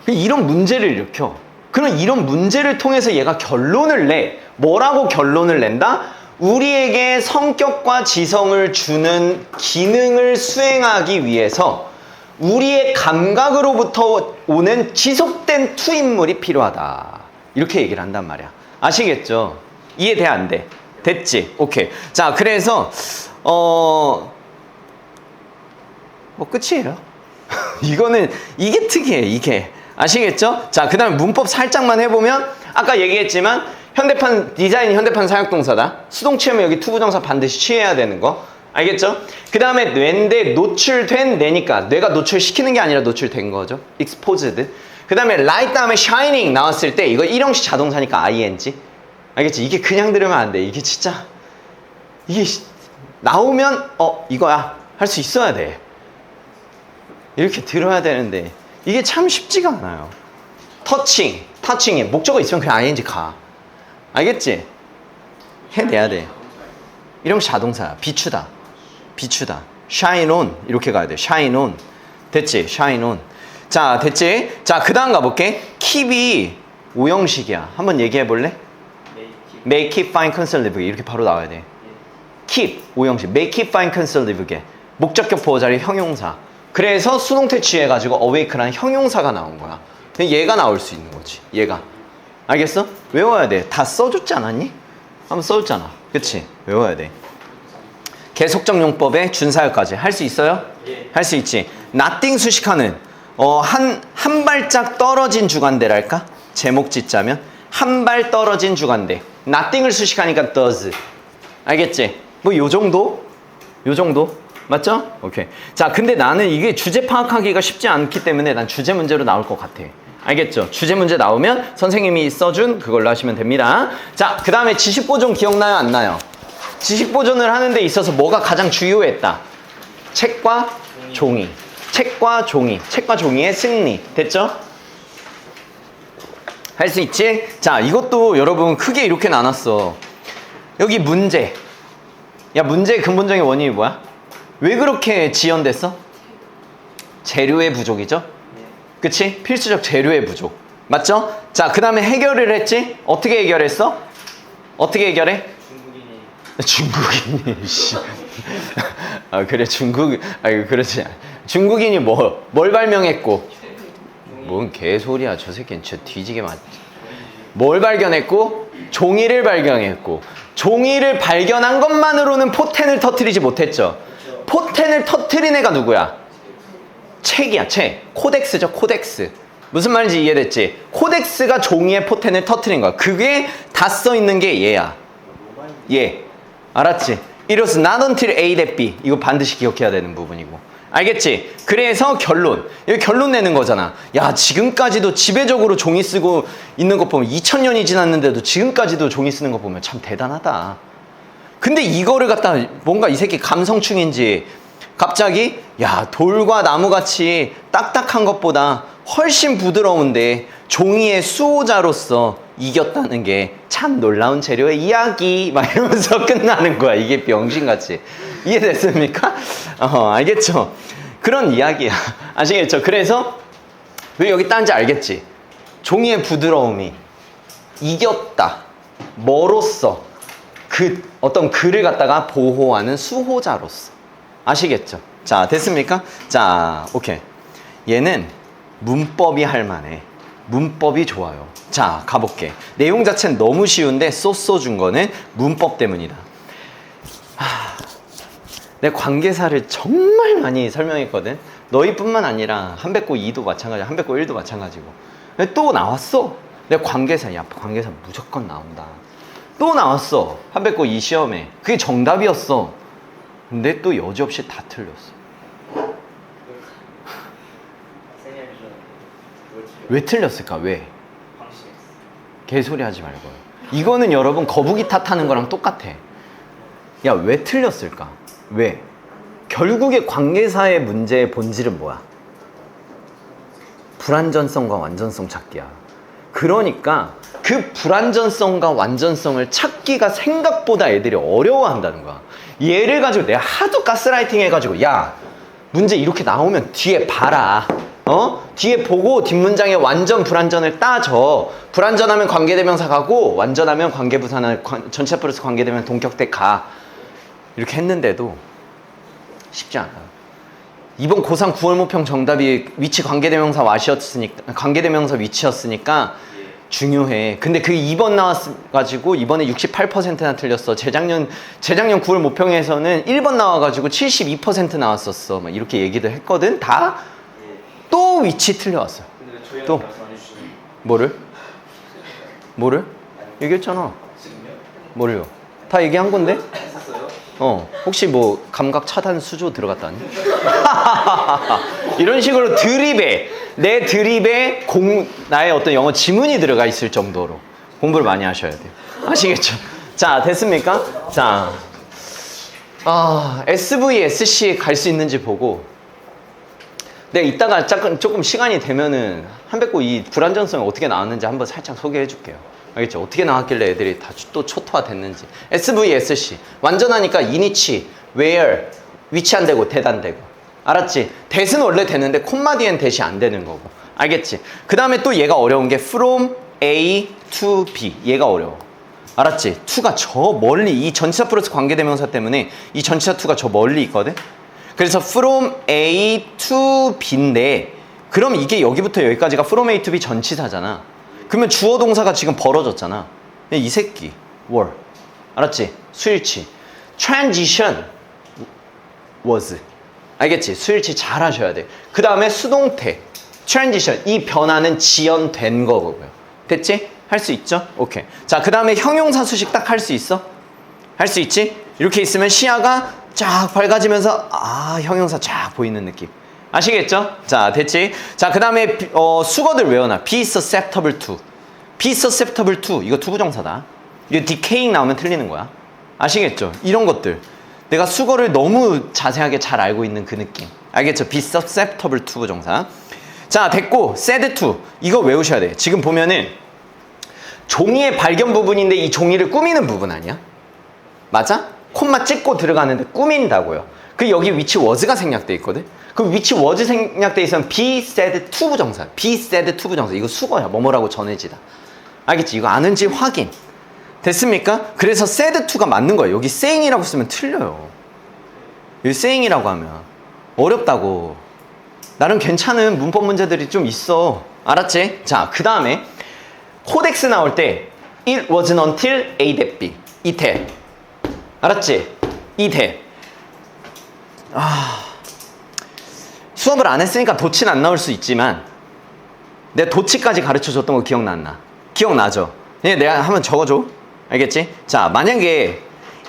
이런 문제를 일으켜. 그럼 이런 문제를 통해서 얘가 결론을 내. 뭐라고 결론을 낸다? 우리에게 성격과 지성을 주는 기능을 수행하기 위해서 우리의 감각으로부터 오는 지속된 투입물이 필요하다. 이렇게 얘기를 한단 말이야. 아시겠죠? 이해돼, 안 돼? 됐지? 오케이. 자, 그래서 뭐 끝이에요. 이게 특이해, 이게. 아시겠죠? 자, 그 다음에 문법 살짝만 해보면 아까 얘기했지만 디자인 현대판 사역동사다. 수동취하면 여기 투부정사 반드시 취해야 되는 거. 알겠죠? 그 다음에 뇌인데 노출된 뇌니까 뇌가 노출시키는 게 아니라 노출된 거죠. exposed. 그 다음에 light 다음에 shining 나왔을 때 이거 일형식 자동사니까 ing. 알겠지? 이게 그냥 들으면 안 돼. 이게 진짜 이게 나오면 이거야 할 수 있어야 돼. 이렇게 들어야 되는데 이게 참 쉽지가 않아요. 터칭에 목적어 있으면 그냥 ing 가. 알겠지? 해내야 돼. 이런 자동사야. 비추다. shine on 이렇게 가야 돼. shine on. 됐지? shine on. 자, 됐지? 자, 그 다음 가볼게. keep이 오형식이야. 한번 얘기해 볼래? make it, find, conserve. 이렇게 바로 나와야 돼. keep, 오형식. make it, find, conserve. 목적격 보호자리 형용사. 그래서 수동태 취해가지고 awake라는 형용사가 나온 거야. 얘가 나올 수 있는 거지. 얘가. 알겠어? 외워야 돼. 다 써줬지 않았니? 한번 써줬잖아. 그치? 외워야 돼. 계속적 용법의 준사역까지 할 수 있어요? 할 수 있지. nothing 수식하는 한 발짝 떨어진 주관대랄까? 제목 짓자면 한 발 떨어진 주관대. nothing을 수식하니까 does. 알겠지? 뭐 요 정도? 요 정도? 맞죠? 오케이. 자, 근데 나는 이게 주제 파악하기가 쉽지 않기 때문에 난 주제 문제로 나올 것 같아. 알겠죠? 주제 문제 나오면 선생님이 써준 그걸로 하시면 됩니다. 자, 그 다음에 지식 보존 기억나요? 안 나요? 지식 보존을 하는 데 있어서 뭐가 가장 주요했다? 책과 종이. 책과 종이. 책과 종이의 승리. 됐죠? 할 수 있지? 자, 이것도 여러분 크게 이렇게 나눴어. 여기 문제. 야, 문제의 근본적인 원인이 뭐야? 왜 그렇게 지연됐어? 재료의 부족이죠? 그치? 필수적 재료의 부족. 맞죠? 자, 그 다음에 해결을 했지? 어떻게 해결했어? 어떻게 해결해? 중국인이 씨. 아, 그래, 그렇지. 중국인이 뭘 발명했고? 뭔 개소리야, 저 새끼는 진짜 뒤지게 맞지. 뭘 발견했고? 종이를 발견했고. 종이를 발견한 것만으로는 포텐을 터뜨리지 못했죠. 포텐을 터뜨린 애가 누구야? 책이야, 책. 코덱스죠, 코덱스. 무슨 말인지 이해됐지? 코덱스가 종이의 포텐을 터뜨린 거야. 그게 다 써 있는 게 얘야. 얘. 알았지? It was not until A that B. 이거 반드시 기억해야 되는 부분이고. 알겠지? 그래서 결론. 여기 결론 내는 거잖아. 야, 지금까지도 지배적으로 종이 쓰고 있는 거 보면 2000년이 지났는데도 지금까지도 종이 쓰는 거 보면 참 대단하다. 근데 이거를 갖다 뭔가 이 새끼 감성충인지 갑자기 야, 돌과 나무같이 딱딱한 것보다 훨씬 부드러운데 종이의 수호자로서 이겼다는 게 참 놀라운 재료의 이야기 막 이러면서 끝나는 거야. 이게 병신같이. 이해됐습니까? 알겠죠? 그런 이야기야. 아시겠죠? 그래서 왜 여기 딴지 알겠지? 종이의 부드러움이 이겼다. 뭐로써? 그 어떤 글을 갖다가 보호하는 수호자로서. 아시겠죠? 자, 됐습니까? 자, 오케이. 얘는 문법이 할 만해. 문법이 좋아요. 자, 가볼게. 내용 자체는 너무 쉬운데 준 거는 문법 때문이다. 내 관계사를 정말 많이 설명했거든. 너희뿐만 아니라 한백고 2도 마찬가지고 한백고 1도 마찬가지고. 근데 또 나왔어. 내 관계사. 야, 관계사 무조건 나온다. 또 나왔어. 한백고 2 시험에. 그게 정답이었어. 근데 또 여지없이 다 틀렸어. 왜 틀렸을까? 왜? 개소리 하지 말고. 이거는 여러분 거북이 탓하는 거랑 똑같아. 야, 왜 틀렸을까? 왜? 결국에 관계사의 문제의 본질은 뭐야? 불완전성과 완전성 찾기야. 그러니까 그 불완전성과 완전성을 찾기가 생각보다 애들이 어려워한다는 거야. 얘를 가지고 내가 하도 가스라이팅 해가지고 야, 문제 이렇게 나오면 뒤에 봐라. 뒤에 보고 뒷문장에 완전 불완전을 따져. 불완전하면 관계대명사 가고 완전하면 관계부사나 전체 플러스 관계대명 동격대 가. 이렇게 했는데도 쉽지 않아. 이번 고3 9월 모평 정답이 위치 관계대명사 와시였으니까, 관계대명사 위치였으니까 중요해. 근데 그 2번 나와가지고 이번에 68%나 틀렸어. 재작년 9월 모평에서는 1번 나와가지고 72% 나왔었어. 막 이렇게 얘기를 했거든. 다 또 위치 틀려왔어. 또 뭐를? 얘기했잖아. 뭐를요? 다 얘기한 건데? 혹시 뭐 감각 차단 수조 들어갔다니? 이런 식으로 내 드립에 나의 어떤 영어 지문이 들어가 있을 정도로 공부를 많이 하셔야 돼요. 아시겠죠? 자, 됐습니까? 자, SVSC 갈 수 있는지 보고 내가 이따가 조금 시간이 되면은 한백고 이 불완전성이 어떻게 나왔는지 한번 살짝 소개해 줄게요. 알겠죠? 어떻게 나왔길래 애들이 다 또 초토화 됐는지. SVSC 완전하니까 이니치, where, 위치 안 되고 대단 되고. 알았지? that은 원래 되는데 콤마 뒤엔 that이 안 되는 거고. 알겠지? 그 다음에 또 얘가 어려운 게 from A to B. 얘가 어려워. 알았지? to가 저 멀리, 이 전치사 플러스 관계대명사 때문에 이 전치사 to가 저 멀리 있거든? 그래서 from A to B인데, 그럼 이게 여기부터 여기까지가 from A to B 전치사잖아. 그러면 주어 동사가 지금 벌어졌잖아. 이 새끼 were. 알았지? 수일치. transition was. 알겠지? 수일치 잘 하셔야 돼. 그 다음에 수동태 transition. 이 변화는 지연된 거고요. 됐지? 할 수 있죠? 오케이. 자, 그 다음에 형용사 수식 딱 할 수 있어? 할 수 있지? 이렇게 있으면 시야가 쫙 밝아지면서 형용사 쫙 보이는 느낌. 아시겠죠? 자, 됐지? 자, 그 다음에 수거들 외워놔. be susceptible to. be susceptible to. 이거 투부정사다. 이거 decaying 나오면 틀리는 거야. 아시겠죠? 이런 것들. 내가 수거를 너무 자세하게 잘 알고 있는 그 느낌. 알겠죠? be susceptible to 부정사. 자, 됐고 said to. 이거 외우셔야 돼. 지금 보면은 종이의 발견 부분인데 이 종이를 꾸미는 부분 아니야? 맞아? 콤마 찍고 들어가는데 꾸민다고요. 그 여기 위치 was가 생략돼 있거든. 그 위치 was 생략돼 있으면 be said to 부정사. be said to 부정사. 이거 수거야. 뭐뭐라고 전해지다. 알겠지? 이거 아는지 확인. 됐습니까? 그래서 said to가 맞는 거예요. 여기 saying이라고 쓰면 틀려요. 여기 saying이라고 하면 어렵다고. 나름 괜찮은 문법 문제들이 좀 있어. 알았지? 자, 그 다음에 코덱스 나올 때 It wasn't until A that B. 이태. 알았지? 이태. 수업을 안 했으니까 도치는 안 나올 수 있지만 내가 도치까지 가르쳐줬던 거 기억났나? 기억나죠? 내가 한번 적어줘. 알겠지? 자, 만약에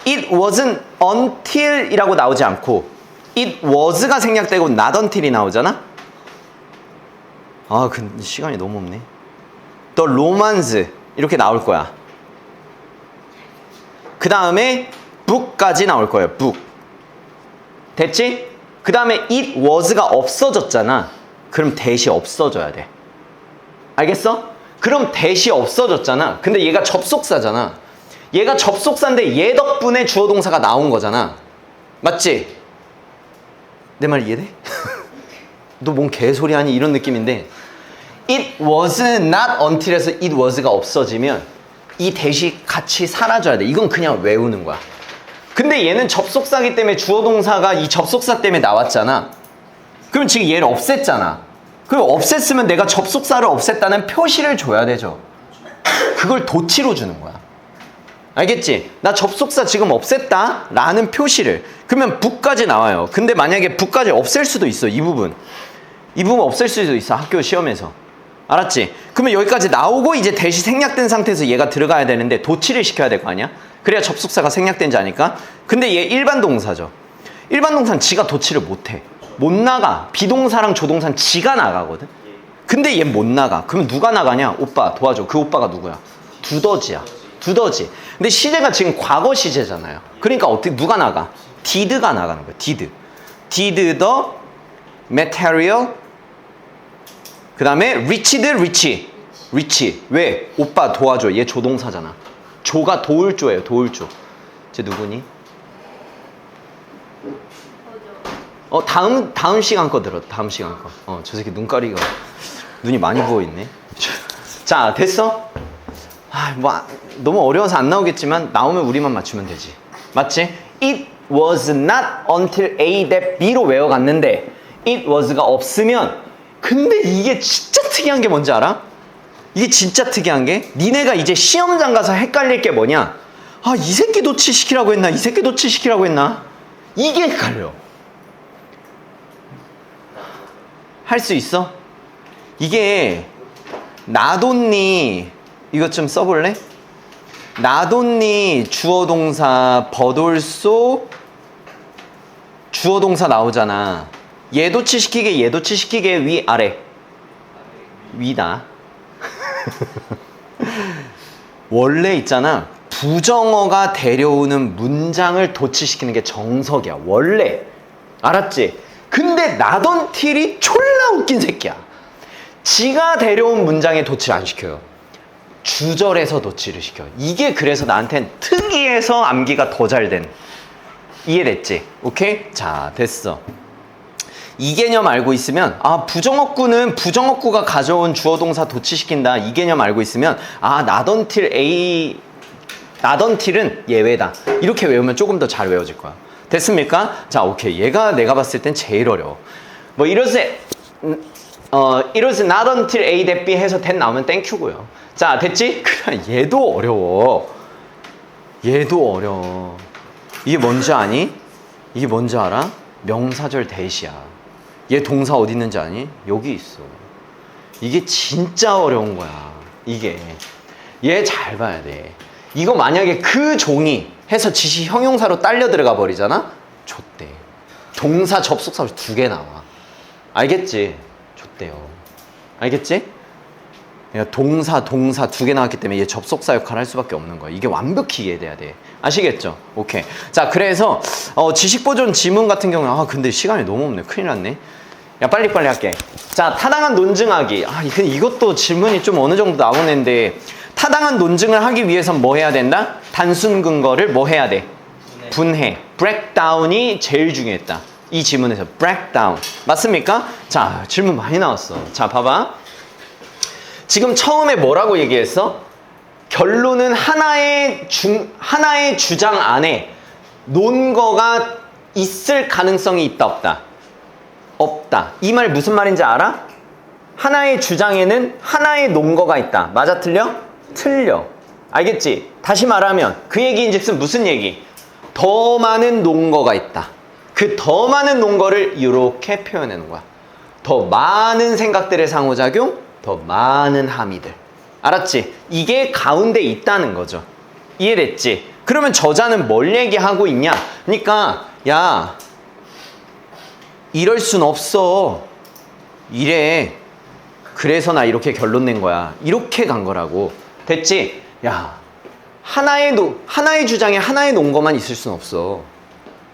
It wasn't until 이라고 나오지 않고 It was가 생략되고 not until이 나오잖아? 그 시간이 너무 없네. The romance 이렇게 나올 거야. 그 다음에 book까지 나올 거예요. book. 됐지? 그 다음에 it was가 없어졌잖아. 그럼 that이 없어져야 돼. 알겠어? 그럼 that이 없어졌잖아. 근데 얘가 접속사잖아. 얘가 접속사인데 얘 덕분에 주어 동사가 나온 거잖아. 맞지? 내 말 이해돼? 너 뭔 개소리 하니? 이런 느낌인데 It was not until에서 it was가 없어지면 이 that이 같이 사라져야 돼. 이건 그냥 외우는 거야. 근데 얘는 접속사기 때문에 주어 동사가 이 접속사 때문에 나왔잖아. 그럼 지금 얘를 없앴잖아. 그럼 없앴으면 내가 접속사를 없앴다는 표시를 줘야 되죠. 그걸 도치로 주는 거야. 알겠지? 나 접속사 지금 없앴다 라는 표시를. 그러면 book까지 나와요. 근데 만약에 book까지 없앨 수도 있어. 이 부분 없앨 수도 있어. 학교 시험에서. 알았지? 그러면 여기까지 나오고 이제 that이 생략된 상태에서 얘가 들어가야 되는데 도치를 시켜야 될 거 아니야? 그래야 접속사가 생략된지 아니까. 근데 얘 일반 동사죠. 일반 동사는 지가 도치를 못해. 못 나가. 비동사랑 조동사는 지가 나가거든. 근데 얘 못 나가. 그럼 누가 나가냐? 오빠 도와줘. 그 오빠가 누구야? 두더지야. 두더지. 근데 시제가 지금 과거 시제잖아요. 그러니까 어떻게 누가 나가? did가 나가는 거야. did the material. 그 다음에 reach. 왜? 오빠 도와줘. 얘 조동사잖아. 조가 도울조예요. 도울조. 쟤 누구니? 다음 시간 거 들어. 다음 시간 거. 저 새끼 눈가리가 눈이 많이 부어있네. 자, 됐어? 너무 어려워서 안 나오겠지만 나오면 우리만 맞추면 되지. 맞지? It was not until A that B로 외워갔는데 it was가 없으면, 근데 이게 진짜 특이한 게 뭔지 알아? 이게 진짜 특이한 게 니네가 이제 시험장 가서 헷갈릴 게 뭐냐? 이 새끼 도치시키라고 했나? 이 새끼 도치시키라고 했나? 이게 헷갈려. 할 수 있어? 이게 나돈니 이것 좀 써볼래? 나돈니 주어동사 버돌소 주어동사 나오잖아. 얘도치시키게 위 아래. 위다. 원래 있잖아. 부정어가 데려오는 문장을 도치시키는 게 정석이야. 원래. 알았지? 근데 나던 틸이 졸라 웃긴 새끼야. 지가 데려온 문장에 도치를 안 시켜요. 주절에서 도치를 시켜. 이게 그래서 나한텐 특이해서 암기가 더 잘 된. 이해됐지? 오케이? 자, 됐어. 이 개념 알고 있으면 아 부정어구는 부정어구가 가져온 주어동사 도치시킨다 이 개념 알고 있으면 아 나던틸 나던틸은 예외다 이렇게 외우면 조금 더 잘 외워질 거야. 됐습니까? 자 오케이 얘가 내가 봤을 땐 제일 어려워. 뭐 이럴세 이럴세 not until A that B 해서 that 나오면 땡큐고요. 자 됐지? 그래 얘도 어려워. 얘도 어려워. 이게 뭔지 아니? 이게 뭔지 알아? 명사절 대시야. 얘 동사 어디 있는지 아니? 여기 있어. 이게 진짜 어려운 거야. 이게 얘 잘 봐야 돼. 이거 만약에 그 종이 해서 지시 형용사로 딸려 들어가 버리잖아? 좆대. 동사 접속사 2개 나와. 알겠지? 좆대요. 알겠지? 동사 2개 나왔기 때문에 얘 접속사 역할을 할 수밖에 없는 거야. 이게 완벽히 이해돼야 돼. 아시겠죠? 오케이. 자 그래서 지식보존 지문 같은 경우는 아 근데 시간이 너무 없네. 큰일 났네. 야 빨리빨리 할게. 자 타당한 논증하기. 아 이것도 질문이 좀 어느 정도 나오는 애인데 타당한 논증을 하기 위해선 뭐 해야 된다? 단순 근거를 뭐 해야 돼? 분해. breakdown이 제일 중요했다. 이 지문에서 breakdown. 맞습니까? 자 질문 많이 나왔어. 자 봐봐. 지금 처음에 뭐라고 얘기했어? 결론은 하나의 주장 안에 논거가 있을 가능성이 있다 없다? 없다. 이 말 무슨 말인지 알아? 하나의 주장에는 하나의 논거가 있다. 맞아 틀려? 틀려. 알겠지? 다시 말하면 그 얘기인즉슨 무슨 얘기? 더 많은 논거가 있다. 그 더 많은 논거를 이렇게 표현하는 거야. 더 많은 생각들의 상호작용, 더 많은 함의들. 알았지? 이게 가운데 있다는 거죠. 이해됐지? 그러면 저자는 뭘 얘기하고 있냐? 그러니까 야 이럴 순 없어. 이래. 그래서 나 이렇게 결론 낸 거야. 이렇게 간 거라고. 됐지? 야 하나의 주장에 하나의 논거만 있을 순 없어.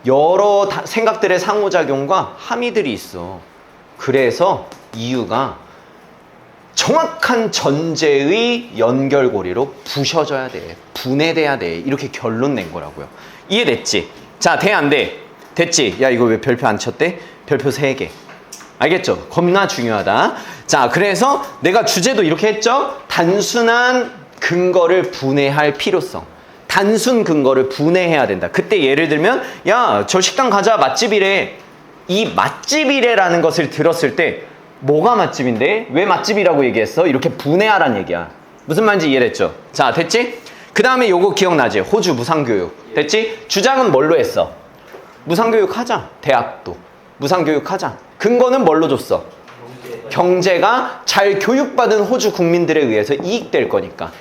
여러 생각들의 상호작용과 함의들이 있어. 그래서 이유가 정확한 전제의 연결고리로 부셔져야 돼. 분해돼야 돼. 이렇게 결론 낸 거라고요. 이해됐지? 자, 돼, 안 돼? 됐지? 야, 이거 왜 별표 안 쳤대? 별표 3개. 알겠죠? 겁나 중요하다. 자, 그래서 내가 주제도 이렇게 했죠? 단순한 근거를 분해할 필요성. 단순 근거를 분해해야 된다. 그때 예를 들면 야, 저 식당 가자. 맛집이래. 이 맛집이래라는 것을 들었을 때 뭐가 맛집인데? 왜 맛집이라고 얘기했어? 이렇게 분해하란 얘기야. 무슨 말인지 이해했죠? 자, 됐지? 그 다음에 요거 기억나지? 호주 무상교육. 됐지? 주장은 뭘로 했어? 무상교육 하자. 대학도. 무상교육 하자. 근거는 뭘로 줬어? 경제가 잘 교육받은 호주 국민들에 의해서 이익될 거니까.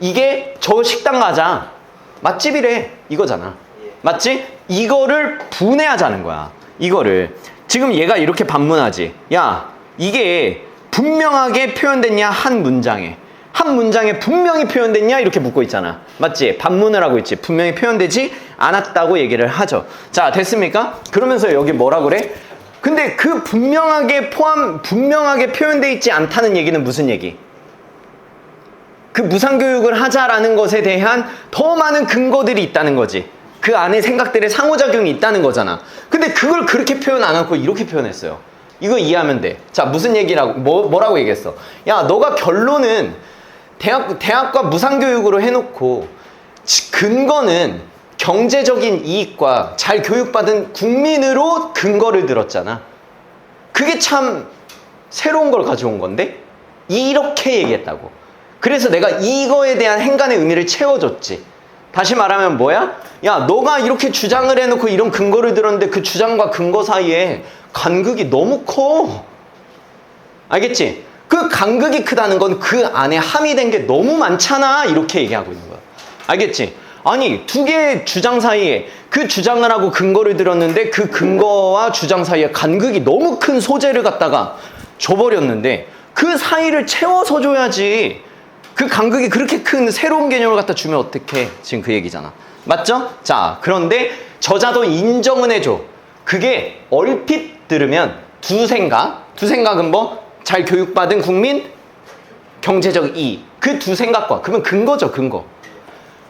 이게 저 식당 가자. 맛집이래. 이거잖아. 맞지? 이거를 분해하자는 거야. 이거를. 지금 얘가 이렇게 반문하지. 야, 이게 분명하게 표현됐냐? 한 문장에. 한 문장에 분명히 표현됐냐? 이렇게 묻고 있잖아. 맞지? 반문을 하고 있지. 분명히 표현되지 않았다고 얘기를 하죠. 자, 됐습니까? 그러면서 여기 뭐라 그래? 근데 그 분명하게 표현되어 있지 않다는 얘기는 무슨 얘기? 그 무상교육을 하자라는 것에 대한 더 많은 근거들이 있다는 거지. 그 안에 생각들의 상호작용이 있다는 거잖아. 근데 그걸 그렇게 표현 안 하고 이렇게 표현했어요. 이거 이해하면 돼. 자, 무슨 얘기라고, 뭐라고 얘기했어? 야, 너가 결론은 대학과 무상교육으로 해놓고 근거는 경제적인 이익과 잘 교육받은 국민으로 근거를 들었잖아. 그게 참 새로운 걸 가져온 건데? 이렇게 얘기했다고. 그래서 내가 이거에 대한 행간의 의미를 채워줬지. 다시 말하면 뭐야? 야, 너가 이렇게 주장을 해놓고 이런 근거를 들었는데 그 주장과 근거 사이에 간극이 너무 커. 알겠지? 그 간극이 크다는 건 그 안에 함의된 게 너무 많잖아. 이렇게 얘기하고 있는 거야. 알겠지? 아니, 두 개의 주장 사이에 그 주장을 하고 근거를 들었는데 그 근거와 주장 사이에 간극이 너무 큰 소재를 갖다가 줘버렸는데 그 사이를 채워서 줘야지. 그 간극이 그렇게 큰 새로운 개념을 갖다 주면 어떡해. 지금 그 얘기잖아. 맞죠? 자, 그런데 저자도 인정은 해줘. 그게 얼핏 들으면 두 생각은 뭐? 잘 교육받은 국민, 경제적 이익. 그 두 생각과 그러면 근거죠, 근거.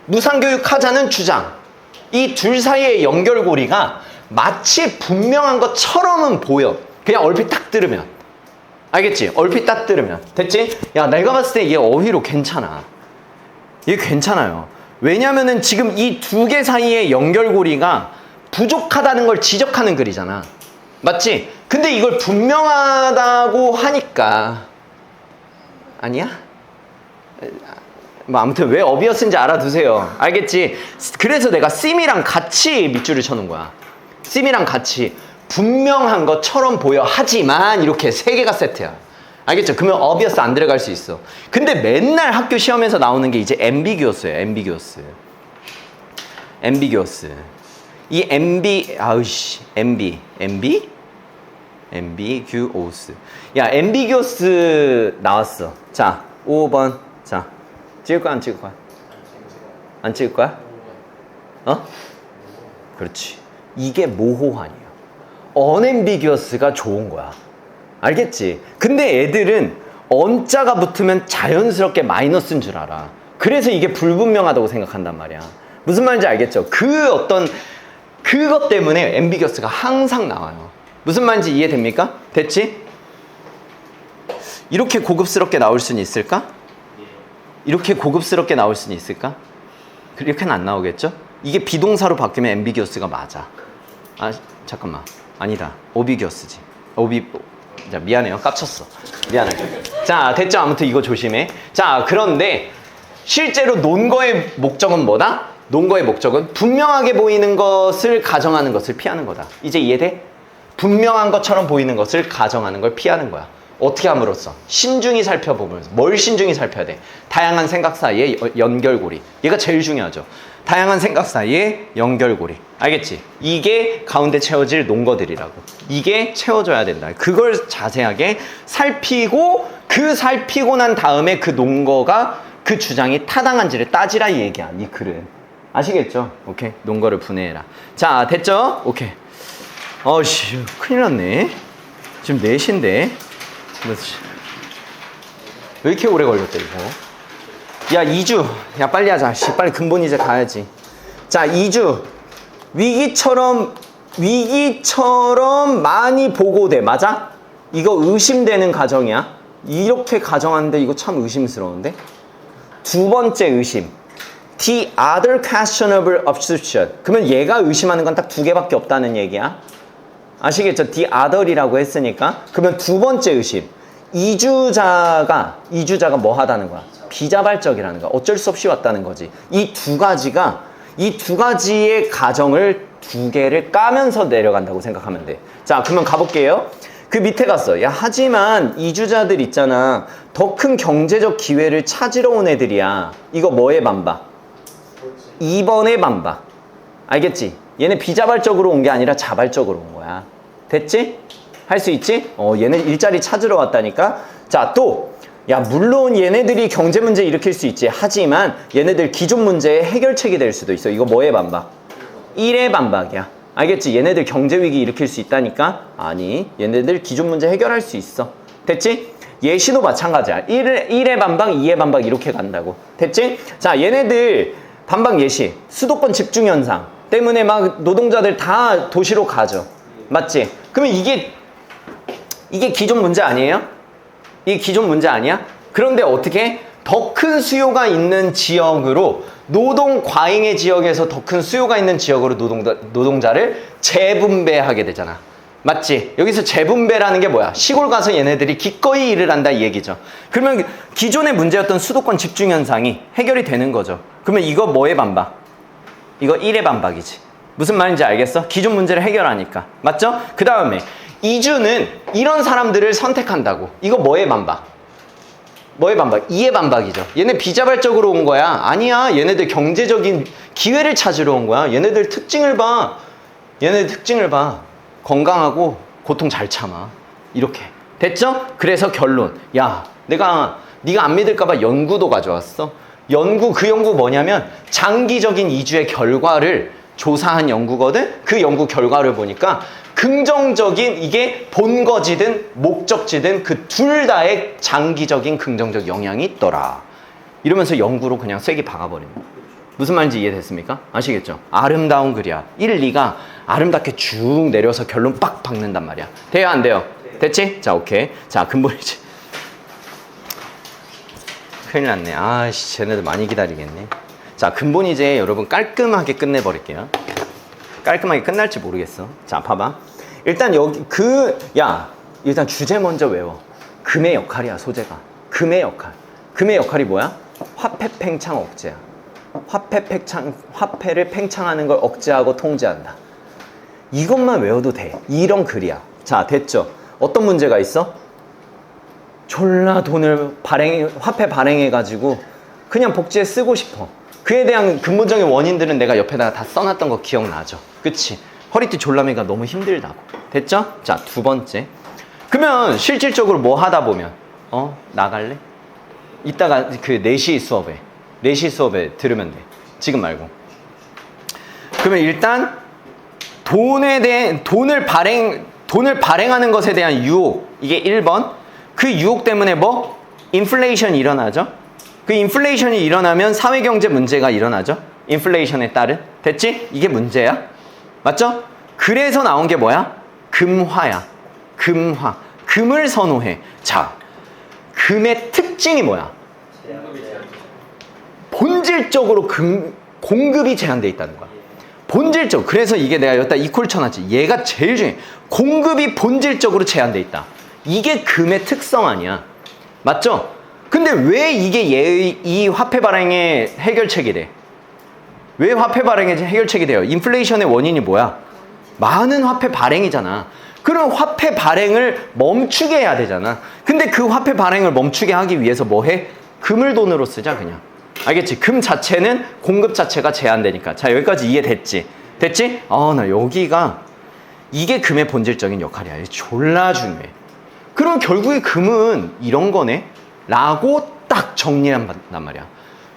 무상교육 하자는 주장. 이 둘 사이의 연결고리가 마치 분명한 것처럼은 보여. 그냥 얼핏 딱 들으면. 알겠지? 얼핏 딱 들으면. 됐지? 야, 내가 봤을 때 얘 어휘로 괜찮아. 얘 괜찮아요. 왜냐면은 지금 이 두 개 사이의 연결고리가 부족하다는 걸 지적하는 글이잖아. 맞지? 근데 이걸 분명하다고 하니까. 아니야? 뭐 아무튼 왜 어비어스인지 알아두세요. 알겠지? 그래서 내가 sim이랑 같이 밑줄을 쳐놓은 거야. sim이랑 같이 분명한 것처럼 보여 하지만 이렇게 세 개가 세트야. 알겠죠? 그러면 obvious 안 들어갈 수 있어. 근데 맨날 학교 시험에서 나오는 게 이제 ambiguous예요. ambiguous. 이 ambiguous. 야, ambiguous 나왔어. 자, 5번. 자, 찍을 거야, 안 찍을 거야? 안 찍을 거야? 어? 그렇지. 이게 모호한이에요. unambiguous가 좋은 거야. 알겠지? 근데 애들은 언자가 붙으면 자연스럽게 마이너스인 줄 알아. 그래서 이게 불분명하다고 생각한단 말이야. 무슨 말인지 알겠죠? 그것 때문에 ambiguous가 항상 나와요. 무슨 말인지 이해됩니까? 됐지? 이렇게 고급스럽게 나올 수는 있을까? 이렇게 고급스럽게 나올 수는 있을까? 이렇게는 안 나오겠죠? 이게 비동사로 바뀌면 ambiguous가 맞아. 아, 잠깐만. 아니다. obvious지. 자, 미안해요. 깝쳤어. 미안해. 자, 됐죠? 아무튼 이거 조심해. 자, 그런데 실제로 논거의 목적은 뭐다? 논거의 목적은 분명하게 보이는 것을 가정하는 것을 피하는 거다. 이제 이해돼? 분명한 것처럼 보이는 것을 가정하는 걸 피하는 거야. 어떻게 함으로써? 신중히 살펴보면서. 뭘 신중히 살펴야 돼? 다양한 생각 사이의 연결고리. 얘가 제일 중요하죠. 다양한 생각 사이의 연결고리. 알겠지? 이게 가운데 채워질 논거들이라고. 이게 채워져야 된다. 그걸 자세하게 살피고, 살피고 난 다음에 그 논거가 그 주장이 타당한지를 따지라 이 얘기야. 이 글은. 아시겠죠? 오케이. 논거를 분해해라. 자, 됐죠? 오케이. 어씨, 큰일 났네. 지금 4시인데. 왜 이렇게 오래 걸렸대, 이거? 야, 2주. 야, 빨리 하자. 빨리 근본 이제 가야지. 자, 2주. 위기처럼 많이 보고돼. 맞아? 이거 의심되는 가정이야. 이렇게 가정하는데 이거 참 의심스러운데? 두 번째 의심. The other questionable assumption. 그러면 얘가 의심하는 건 딱 2개밖에 없다는 얘기야. 아시겠죠? The other이라고 했으니까. 그러면 두 번째 의심. 이주자가 뭐 하다는 거야? 비자발적이라는 거야. 어쩔 수 없이 왔다는 거지. 이 두 가지의 가정을 2개를 까면서 내려간다고 생각하면 돼. 자, 그러면 가볼게요. 그 밑에 갔어. 야, 하지만 이주자들 있잖아. 더 큰 경제적 기회를 찾으러 온 애들이야. 이거 뭐의 반박? 2번의 반박. 알겠지? 얘네 비자발적으로 온 게 아니라 자발적으로 온 거야. 됐지? 할 수 있지? 얘네 일자리 찾으러 왔다니까? 자, 또! 야, 물론 얘네들이 경제 문제 일으킬 수 있지. 하지만 얘네들 기존 문제의 해결책이 될 수도 있어. 이거 뭐의 반박? 1의 반박이야. 알겠지? 얘네들 경제 위기 일으킬 수 있다니까? 아니, 얘네들 기존 문제 해결할 수 있어. 됐지? 예시도 마찬가지야. 1의 반박, 2의 반박 이렇게 간다고. 됐지? 자, 얘네들 반박 예시. 수도권 집중 현상 때문에 막 노동자들 다 도시로 가죠. 맞지? 그러면 이게 기존 문제 아니에요? 이게 기존 문제 아니야? 그런데 어떻게? 더 큰 수요가 있는 지역으로, 노동 과잉의 지역에서 더 큰 수요가 있는 지역으로 노동자를 재분배하게 되잖아. 맞지? 여기서 재분배라는 게 뭐야? 시골 가서 얘네들이 기꺼이 일을 한다 이 얘기죠. 그러면 기존의 문제였던 수도권 집중 현상이 해결이 되는 거죠. 그러면 이거 뭐의 반박? 이거 1의 반박이지. 무슨 말인지 알겠어? 기존 문제를 해결하니까. 맞죠? 그 다음에 이주는 이런 사람들을 선택한다고. 이거 뭐의 반박? 뭐의 반박? 2의 반박이죠. 얘네 비자발적으로 온 거야. 아니야. 얘네들 경제적인 기회를 찾으러 온 거야. 얘네들 특징을 봐. 건강하고 고통 잘 참아. 이렇게. 됐죠? 그래서 결론. 야, 네가 안 믿을까봐 연구도 가져왔어. 그 연구 뭐냐면 장기적인 이주의 결과를 조사한 연구거든. 그 연구 결과를 보니까 긍정적인, 이게 본거지든 목적지든 그 둘 다의 장기적인 긍정적 영향이 있더라. 이러면서 연구로 그냥 쐐기 박아버리는 거야. 무슨 말인지 이해됐습니까? 아시겠죠? 아름다운 글이야. 1, 2가 아름답게 쭉 내려서 결론 빡 박는단 말이야. 돼요 안 돼요? 됐지? 자 오케이. 자 근본이지. 큰일 났네. 아씨 쟤네들 많이 기다리겠네. 자 근본이제 여러분 깔끔하게 끝내버릴게요. 깔끔하게 끝날지 모르겠어. 자 봐봐. 일단 여기 일단 주제 먼저 외워. 금의 역할이야 소재가. 금의 역할. 금의 역할이 뭐야? 화폐 팽창 억제야. 화폐를 팽창하는 걸 억제하고 통제한다. 이것만 외워도 돼. 이런 글이야. 자 됐죠? 어떤 문제가 있어? 졸라 돈을 화폐 발행해가지고 그냥 복지에 쓰고 싶어. 그에 대한 근본적인 원인들은 내가 옆에다가 다 써놨던 거 기억나죠? 그치? 허리띠 졸라매가 너무 힘들다고. 됐죠? 자, 두 번째. 그러면 실질적으로 뭐 하다 보면 나갈래? 이따가 그 4시 수업에 들으면 돼. 지금 말고. 그러면 일단 돈을 발행하는 것에 대한 유혹. 이게 1번. 그 유혹 때문에 뭐? 인플레이션이 일어나죠? 그 인플레이션이 일어나면 사회경제 문제가 일어나죠? 인플레이션에 따른. 됐지? 이게 문제야. 맞죠? 그래서 나온 게 뭐야? 금화야. 금화. 금을 선호해. 자, 금의 특징이 뭐야? 본질적으로 공급이 제한돼 있다는 거야. 본질적으로. 그래서 이게 내가 여기다 이퀄 쳐놨지. 얘가 제일 중요해. 공급이 본질적으로 제한돼 있다. 이게 금의 특성 아니야. 맞죠? 근데 왜 이게 이 화폐 발행의 해결책이 돼? 왜 화폐 발행의 해결책이 돼요? 인플레이션의 원인이 뭐야? 많은 화폐 발행이잖아. 그럼 화폐 발행을 멈추게 해야 되잖아. 근데 그 화폐 발행을 멈추게 하기 위해서 뭐 해? 금을 돈으로 쓰자 그냥. 알겠지? 금 자체는 공급 자체가 제한되니까. 자 여기까지 이해됐지? 됐지? 나 여기가 이게 금의 본질적인 역할이야. 졸라 중요해. 그럼 결국에 금은 이런 거네? 라고 딱 정리한단 말이야.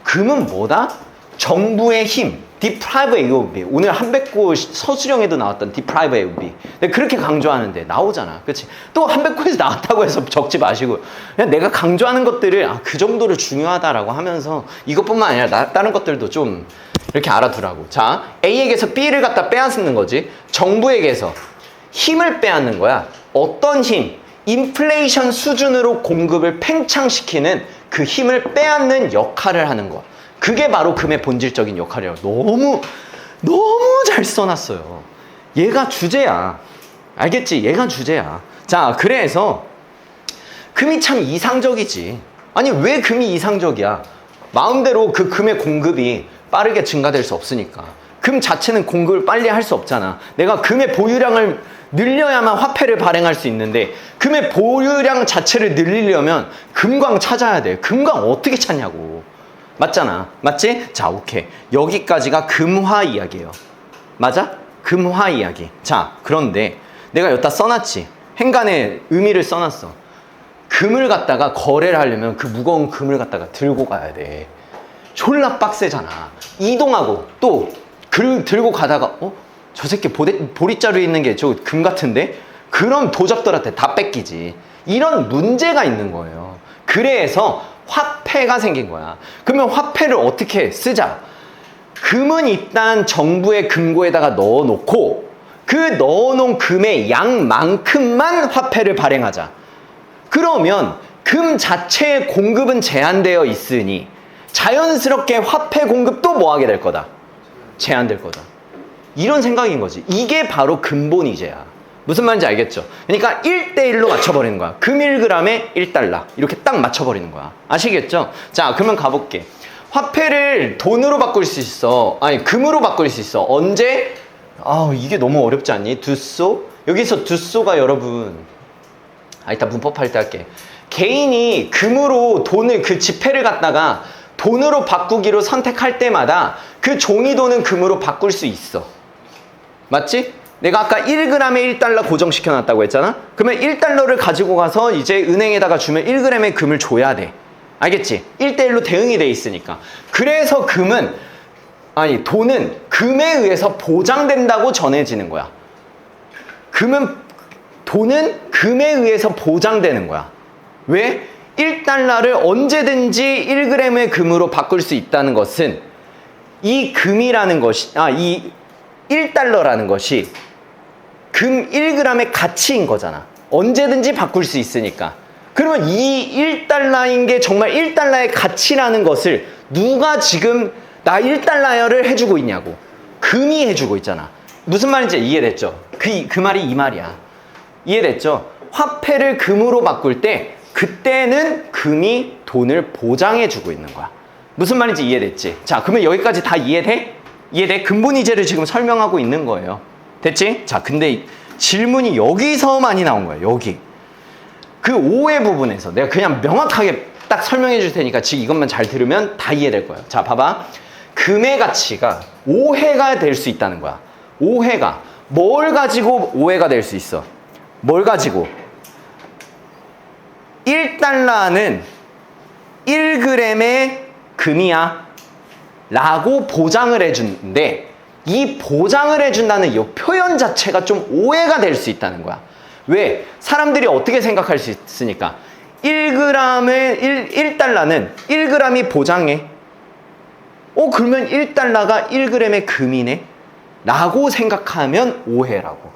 금은 뭐다? 정부의 힘, deprive AOB. 오늘 한백고 서술형에도 나왔던 deprive AOB. 내가 그렇게 강조하는데 나오잖아. 그치? 또 한백고에서 나왔다고 해서 적지 마시고 그냥 내가 강조하는 것들을 그 정도로 중요하다라고 하면서 이것뿐만 아니라 다른 것들도 좀 이렇게 알아두라고. 자, A에게서 B를 갖다 빼앗는 거지. 정부에게서 힘을 빼앗는 거야. 어떤 힘? 인플레이션 수준으로 공급을 팽창시키는 그 힘을 빼앗는 역할을 하는 거. 그게 바로 금의 본질적인 역할이라고. 너무 잘 써놨어요. 얘가 주제야. 알겠지? 얘가 주제야. 자, 그래서 금이 참 이상적이지. 아니 왜 금이 이상적이야? 마음대로 그 금의 공급이 빠르게 증가될 수 없으니까. 금 자체는 공급을 빨리 할 수 없잖아. 내가 금의 보유량을 늘려야만 화폐를 발행할 수 있는데 금의 보유량 자체를 늘리려면 금광 찾아야 돼. 금광 어떻게 찾냐고. 맞잖아. 맞지? 자, 오케이. 여기까지가 금화 이야기예요. 맞아? 금화 이야기. 자, 그런데 내가 여기다 써놨지. 행간에 의미를 써놨어. 금을 갖다가 거래를 하려면 그 무거운 금을 갖다가 들고 가야 돼. 졸라 빡세잖아. 이동하고 또 들고 가다가 저 새끼 보리자루 있는 게 저 금 같은데? 그럼 도적들한테 다 뺏기지. 이런 문제가 있는 거예요. 그래서 화폐가 생긴 거야. 그러면 화폐를 어떻게 쓰자? 금은 일단 정부의 금고에다가 넣어놓고 그 넣어놓은 금의 양만큼만 화폐를 발행하자. 그러면 금 자체의 공급은 제한되어 있으니 자연스럽게 화폐 공급도 뭐 하게 될 거다? 제한될 거다. 이런 생각인 거지. 이게 바로 근본이제야. 무슨 말인지 알겠죠? 그러니까 1대1로 맞춰버리는 거야. 금 1g에 1달러. 이렇게 딱 맞춰버리는 거야. 아시겠죠? 자, 그러면 가볼게. 화폐를 돈으로 바꿀 수 있어. 아니, 금으로 바꿀 수 있어. 언제? 이게 너무 어렵지 않니? 두쏘? 여기서 두쏘가 여러분. 이따 문법할 때 할게. 개인이 금으로 돈을, 그 지폐를 갖다가 돈으로 바꾸기로 선택할 때마다 그 종이돈은 금으로 바꿀 수 있어. 맞지? 내가 아까 1g에 1달러 고정시켜 놨다고 했잖아? 그러면 1달러를 가지고 가서 이제 은행에다가 주면 1g의 금을 줘야 돼. 알겠지? 1대1로 대응이 돼 있으니까. 그래서 돈은 금에 의해서 보장된다고 전해지는 거야. 돈은 금에 의해서 보장되는 거야. 왜? 1달러를 언제든지 1g의 금으로 바꿀 수 있다는 것은 이 금이라는 것이, 1달러라는 것이 금 1g의 가치인 거잖아. 언제든지 바꿀 수 있으니까. 그러면 이 1달러인 게 정말 1달러의 가치라는 것을 누가 지금 나 1달러를 해주고 있냐고. 금이 해주고 있잖아. 무슨 말인지 이해됐죠? 그 말이 이 말이야. 이해됐죠? 화폐를 금으로 바꿀 때 그때는 금이 돈을 보장해주고 있는 거야. 무슨 말인지 이해됐지? 자, 그러면 여기까지 다 이해돼? 이해돼? 근본이제를 지금 설명하고 있는 거예요. 됐지? 자, 근데 질문이 여기서 많이 나온 거야. 여기. 그 오해 부분에서 내가 그냥 명확하게 딱 설명해 줄 테니까 지금 이것만 잘 들으면 다 이해될 거야. 자, 봐봐. 금의 가치가 오해가 될 수 있다는 거야. 오해가. 뭘 가지고 오해가 될 수 있어? 뭘 가지고? 1달러는 1g의 금이야 라고 보장을 해주는데 이 보장을 해준다는 이 표현 자체가 좀 오해가 될 수 있다는 거야. 왜? 사람들이 어떻게 생각할 수 있으니까 1달러는 1g이 보장해. 그러면 1달러가 1g의 금이네 라고 생각하면 오해라고.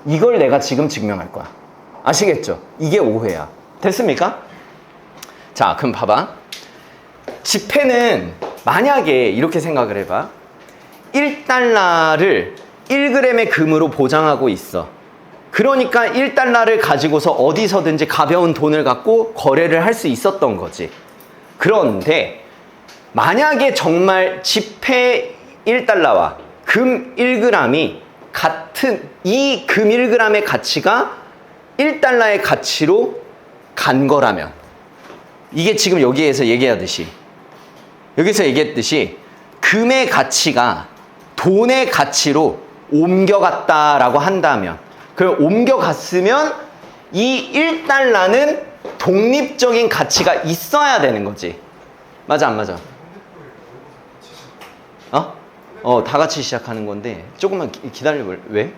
이걸 내가 지금 증명할 거야. 아시겠죠? 이게 오해야. 됐습니까? 자, 그럼 봐봐. 지폐는 만약에 이렇게 생각을 해봐. 1달러를 1g의 금으로 보장하고 있어. 그러니까 1달러를 가지고서 어디서든지 가벼운 돈을 갖고 거래를 할 수 있었던 거지. 그런데 만약에 정말 지폐 1달러와 금 1g이 같은 이 금 1g의 가치가 1달러의 가치로 간 거라면 이게 지금 여기서 얘기했듯이 금의 가치가 돈의 가치로 옮겨갔다라고 한다면 그럼 옮겨갔으면 이 1달러는 독립적인 가치가 있어야 되는 거지. 맞아 안 맞아? 다 같이 시작하는 건데 조금만 기다려볼. 왜?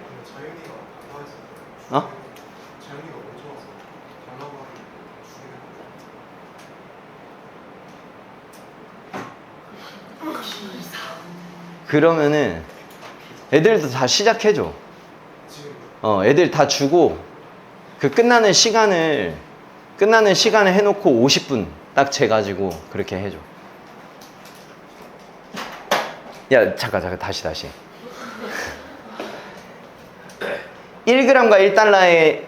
그러면은 애들도 다 시작해줘. 애들 다 주고 그 끝나는 시간을 해놓고 50분 딱 재가지고 그렇게 해줘. 야, 잠깐, 다시. 1g과 1달러의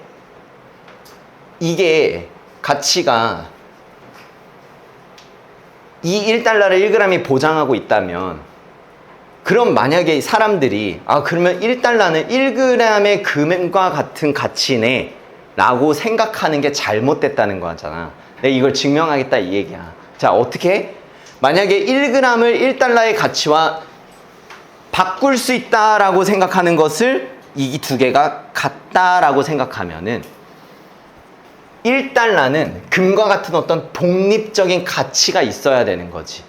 이게 가치가 이 1달러를 1g이 보장하고 있다면 그럼 만약에 사람들이 그러면 1달러는 1g의 금과 같은 가치네 라고 생각하는 게 잘못됐다는 거잖아. 내가 이걸 증명하겠다 이 얘기야. 자, 어떻게 해? 만약에 1g을 1달러의 가치와 바꿀 수 있다라고 생각하는 것을 이 두 개가 같다라고 생각하면은 1달러는 금과 같은 어떤 독립적인 가치가 있어야 되는 거지.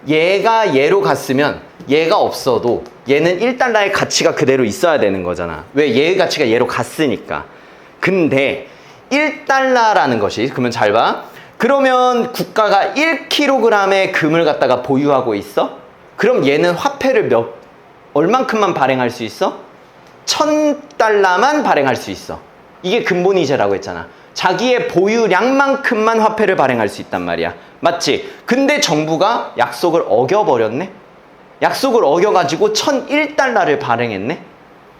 얘가 얘로 갔으면 얘가 없어도 얘는 1달러의 가치가 그대로 있어야 되는 거잖아. 왜? 얘의 가치가 얘로 갔으니까. 근데 1달러라는 것이, 그러면 잘 봐. 그러면 국가가 1kg의 금을 갖다가 보유하고 있어? 그럼 얘는 화폐를 얼만큼만 발행할 수 있어? 1000달러만 발행할 수 있어. 이게 근본이제라고 했잖아. 자기의 보유량만큼만 화폐를 발행할 수 있단 말이야. 맞지? 근데 정부가 약속을 어겨버렸네? 약속을 어겨가지고 1001달러를 발행했네?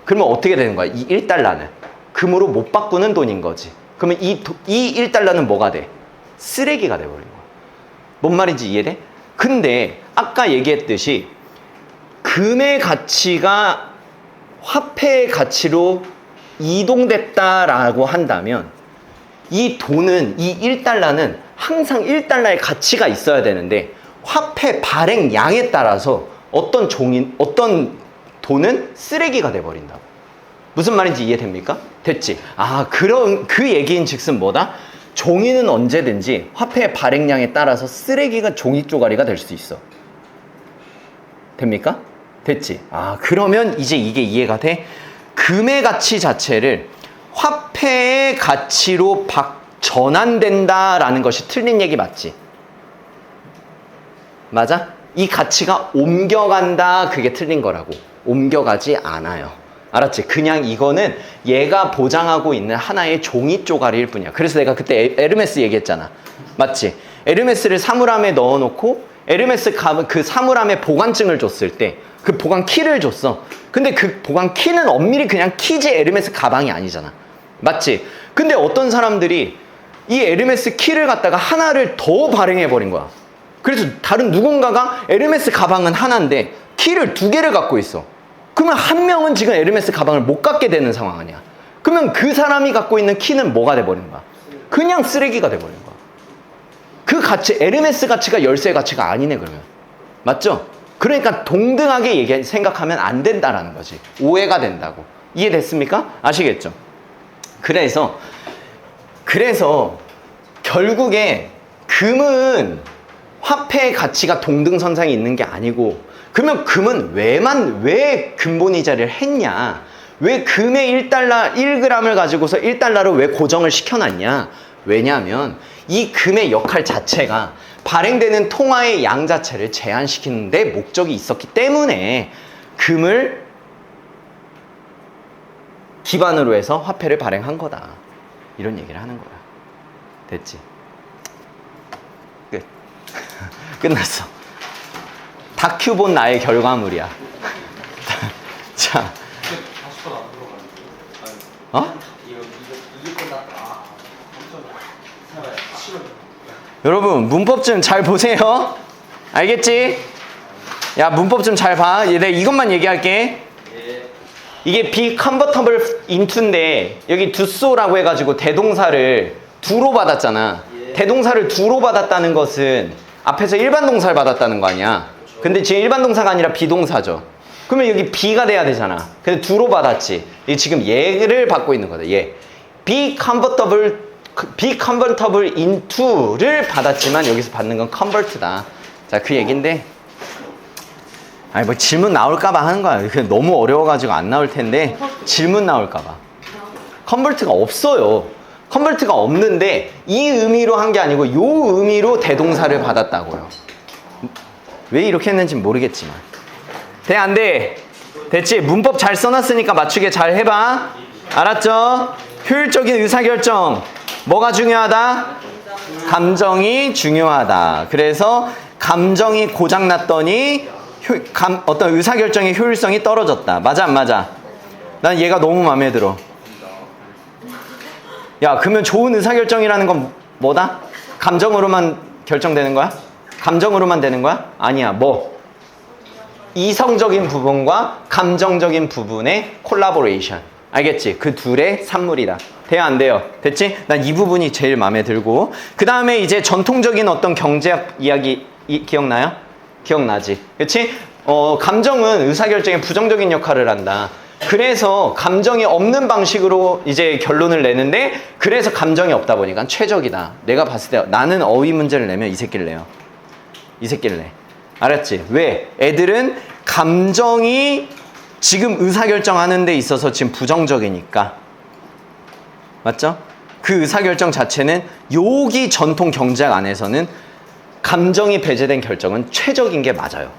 그러면 어떻게 되는 거야? 이 1달러는 금으로 못 바꾸는 돈인 거지. 그러면 이 1달러는 뭐가 돼? 쓰레기가 돼버린 거야. 뭔 말인지 이해돼? 근데 아까 얘기했듯이 금의 가치가 화폐의 가치로 이동됐다라고 한다면 이 돈은, 이 1달러는 항상 1달러의 가치가 있어야 되는데 화폐 발행량에 따라서 어떤 돈은 쓰레기가 돼버린다고. 무슨 말인지 이해됩니까? 됐지? 그런 그 얘기인 즉슨 뭐다? 종이는 언제든지 화폐의 발행량에 따라서 쓰레기가 종이 쪼가리가 될 수 있어. 됩니까? 됐지? 그러면 이제 이게 이해가 돼? 금의 가치 자체를 화폐의 가치로 전환된다라는 것이 틀린 얘기 맞지? 맞아? 이 가치가 옮겨간다, 그게 틀린 거라고. 옮겨가지 않아요. 알았지? 그냥 이거는 얘가 보장하고 있는 하나의 종이 쪼가리일 뿐이야. 그래서 내가 그때 에르메스 얘기했잖아. 맞지? 에르메스를 사물함에 넣어놓고 에르메스 그 사물함에 보관증을 줬을 때 그 보관 키를 줬어. 근데 그 보관 키는 엄밀히 그냥 키지 에르메스 가방이 아니잖아. 맞지? 근데 어떤 사람들이 이 에르메스 키를 갖다가 하나를 더 발행해버린 거야. 그래서 다른 누군가가 에르메스 가방은 하나인데 키를 2개를 갖고 있어. 그러면 한 명은 지금 에르메스 가방을 못 갖게 되는 상황 아니야. 그러면 그 사람이 갖고 있는 키는 뭐가 돼버린 거야? 그냥 쓰레기가 돼버린 거야. 그 가치, 에르메스 가치가 열쇠의 가치가 아니네 그러면. 맞죠? 그러니까 동등하게 생각하면 안 된다라는 거지. 오해가 된다고. 이해됐습니까? 아시겠죠? 그래서 결국에 금은 화폐의 가치가 동등선상에 있는 게 아니고, 그러면 금은 왜 근본 이자를 했냐? 왜 금의 1g을 가지고서 1달러를 왜 고정을 시켜놨냐? 왜냐하면 이 금의 역할 자체가 발행되는 통화의 양 자체를 제한시키는 데 목적이 있었기 때문에 금을 기반으로 해서 화폐를 발행한 거다. 이런 얘기를 하는 거야. 됐지? 끝. 끝났어. 다큐 본 나의 결과물이야. 자, 40번 안 들어가는데. 어? 이게 끝났다. 싫어요. 여러분 문법 좀 잘 보세요. 알겠지? 야 문법 좀 잘 봐. 내가 이것만 얘기할게. 예. 이게 be convertible into인데 여기 do so라고 해가지고 대동사를 do로 받았잖아. 예. 대동사를 do로 받았다는 것은 앞에서 일반 동사를 받았다는 거 아니야. 근데 지금 일반 동사가 아니라 비동사죠. 그러면 여기 be가 돼야 되잖아. 근데 do로 받았지. 이 지금 얘를 받고 있는 거다. 얘. be convertible into를 받았지만 여기서 받는 건 convert다. 자, 그 얘긴데. 아니 뭐 질문 나올까봐 하는 거야. 그냥 너무 어려워가지고 안 나올 텐데 질문 나올까봐. 컨버트가 없어요. 컨버트가 없는데 이 의미로 한 게 아니고 요 의미로 대동사를 받았다고요. 왜 이렇게 했는지 모르겠지만. 돼? 안 돼? 됐지? 문법 잘 써놨으니까 맞추게 잘 해봐. 알았죠? 효율적인 의사결정. 뭐가 중요하다? 감정이 중요하다. 그래서 감정이 고장났더니 어떤 의사결정의 효율성이 떨어졌다. 맞아 안 맞아? 난 얘가 너무 마음에 들어. 야, 그러면 좋은 의사결정이라는 건 뭐다? 감정으로만 결정되는 거야? 감정으로만 되는 거야? 아니야. 뭐? 이성적인 부분과 감정적인 부분의 콜라보레이션. 알겠지? 그 둘의 산물이다. 돼요 안 돼요? 됐지? 난 이 부분이 제일 마음에 들고, 그 다음에 이제 전통적인 어떤 경제학 이야기 기억나요? 기억나지? 그치? 감정은 의사결정에 부정적인 역할을 한다. 그래서 감정이 없는 방식으로 이제 결론을 내는데, 그래서 감정이 없다 보니까 최적이다. 내가 봤을 때 나는 어휘 문제를 내면 이 새끼를 내요. 이 새끼를 내. 알았지? 왜? 애들은 감정이 지금 의사결정하는 데 있어서 지금 부정적이니까. 맞죠? 그 의사결정 자체는 여기 전통 경제학 안에서는 감정이 배제된 결정은 최적인 게 맞아요.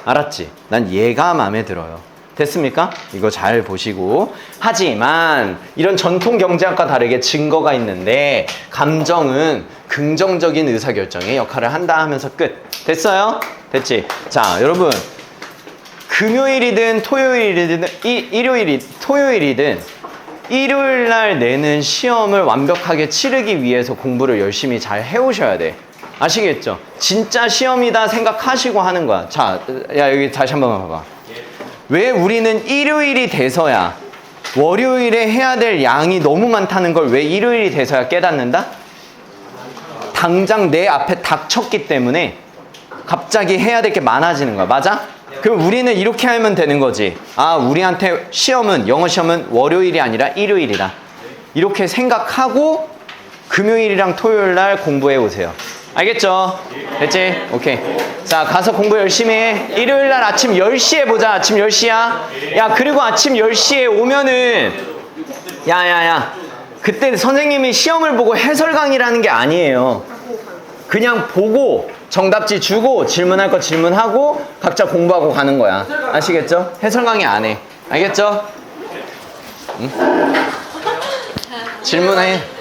알았지? 난 얘가 마음에 들어요. 됐습니까? 이거 잘 보시고. 하지만 이런 전통 경제학과 다르게 증거가 있는데 감정은 긍정적인 의사결정의 역할을 한다 하면서 끝. 됐어요? 됐지? 자, 여러분 금요일이든 토요일이든 토요일이든 일요일 날 내는 시험을 완벽하게 치르기 위해서 공부를 열심히 잘 해오셔야 돼. 아시겠죠? 진짜 시험이다 생각하시고 하는 거야. 자, 야 여기 다시 한 번만 봐봐. 왜 우리는 일요일이 돼서야 월요일에 해야 될 양이 너무 많다는 걸 왜 일요일이 돼서야 깨닫는다? 당장 내 앞에 닥쳤기 때문에 갑자기 해야 될 게 많아지는 거야. 맞아? 그럼 우리는 이렇게 하면 되는 거지. 아, 우리한테 시험은, 영어 시험은 월요일이 아니라 일요일이다. 이렇게 생각하고 금요일이랑 토요일 날 공부해 오세요. 알겠죠? 됐지? 오케이. 자, 가서 공부 열심히 해. 일요일 날 아침 10시에 보자. 아침 10시야. 야, 그리고 아침 10시에 오면은 그때 선생님이 시험을 보고 해설 강의라는 게 아니에요. 그냥 보고 정답지 주고 질문할 거 질문하고 각자 공부하고 가는 거야. 아시겠죠? 해설 강의 안 해. 알겠죠? 응? 질문해.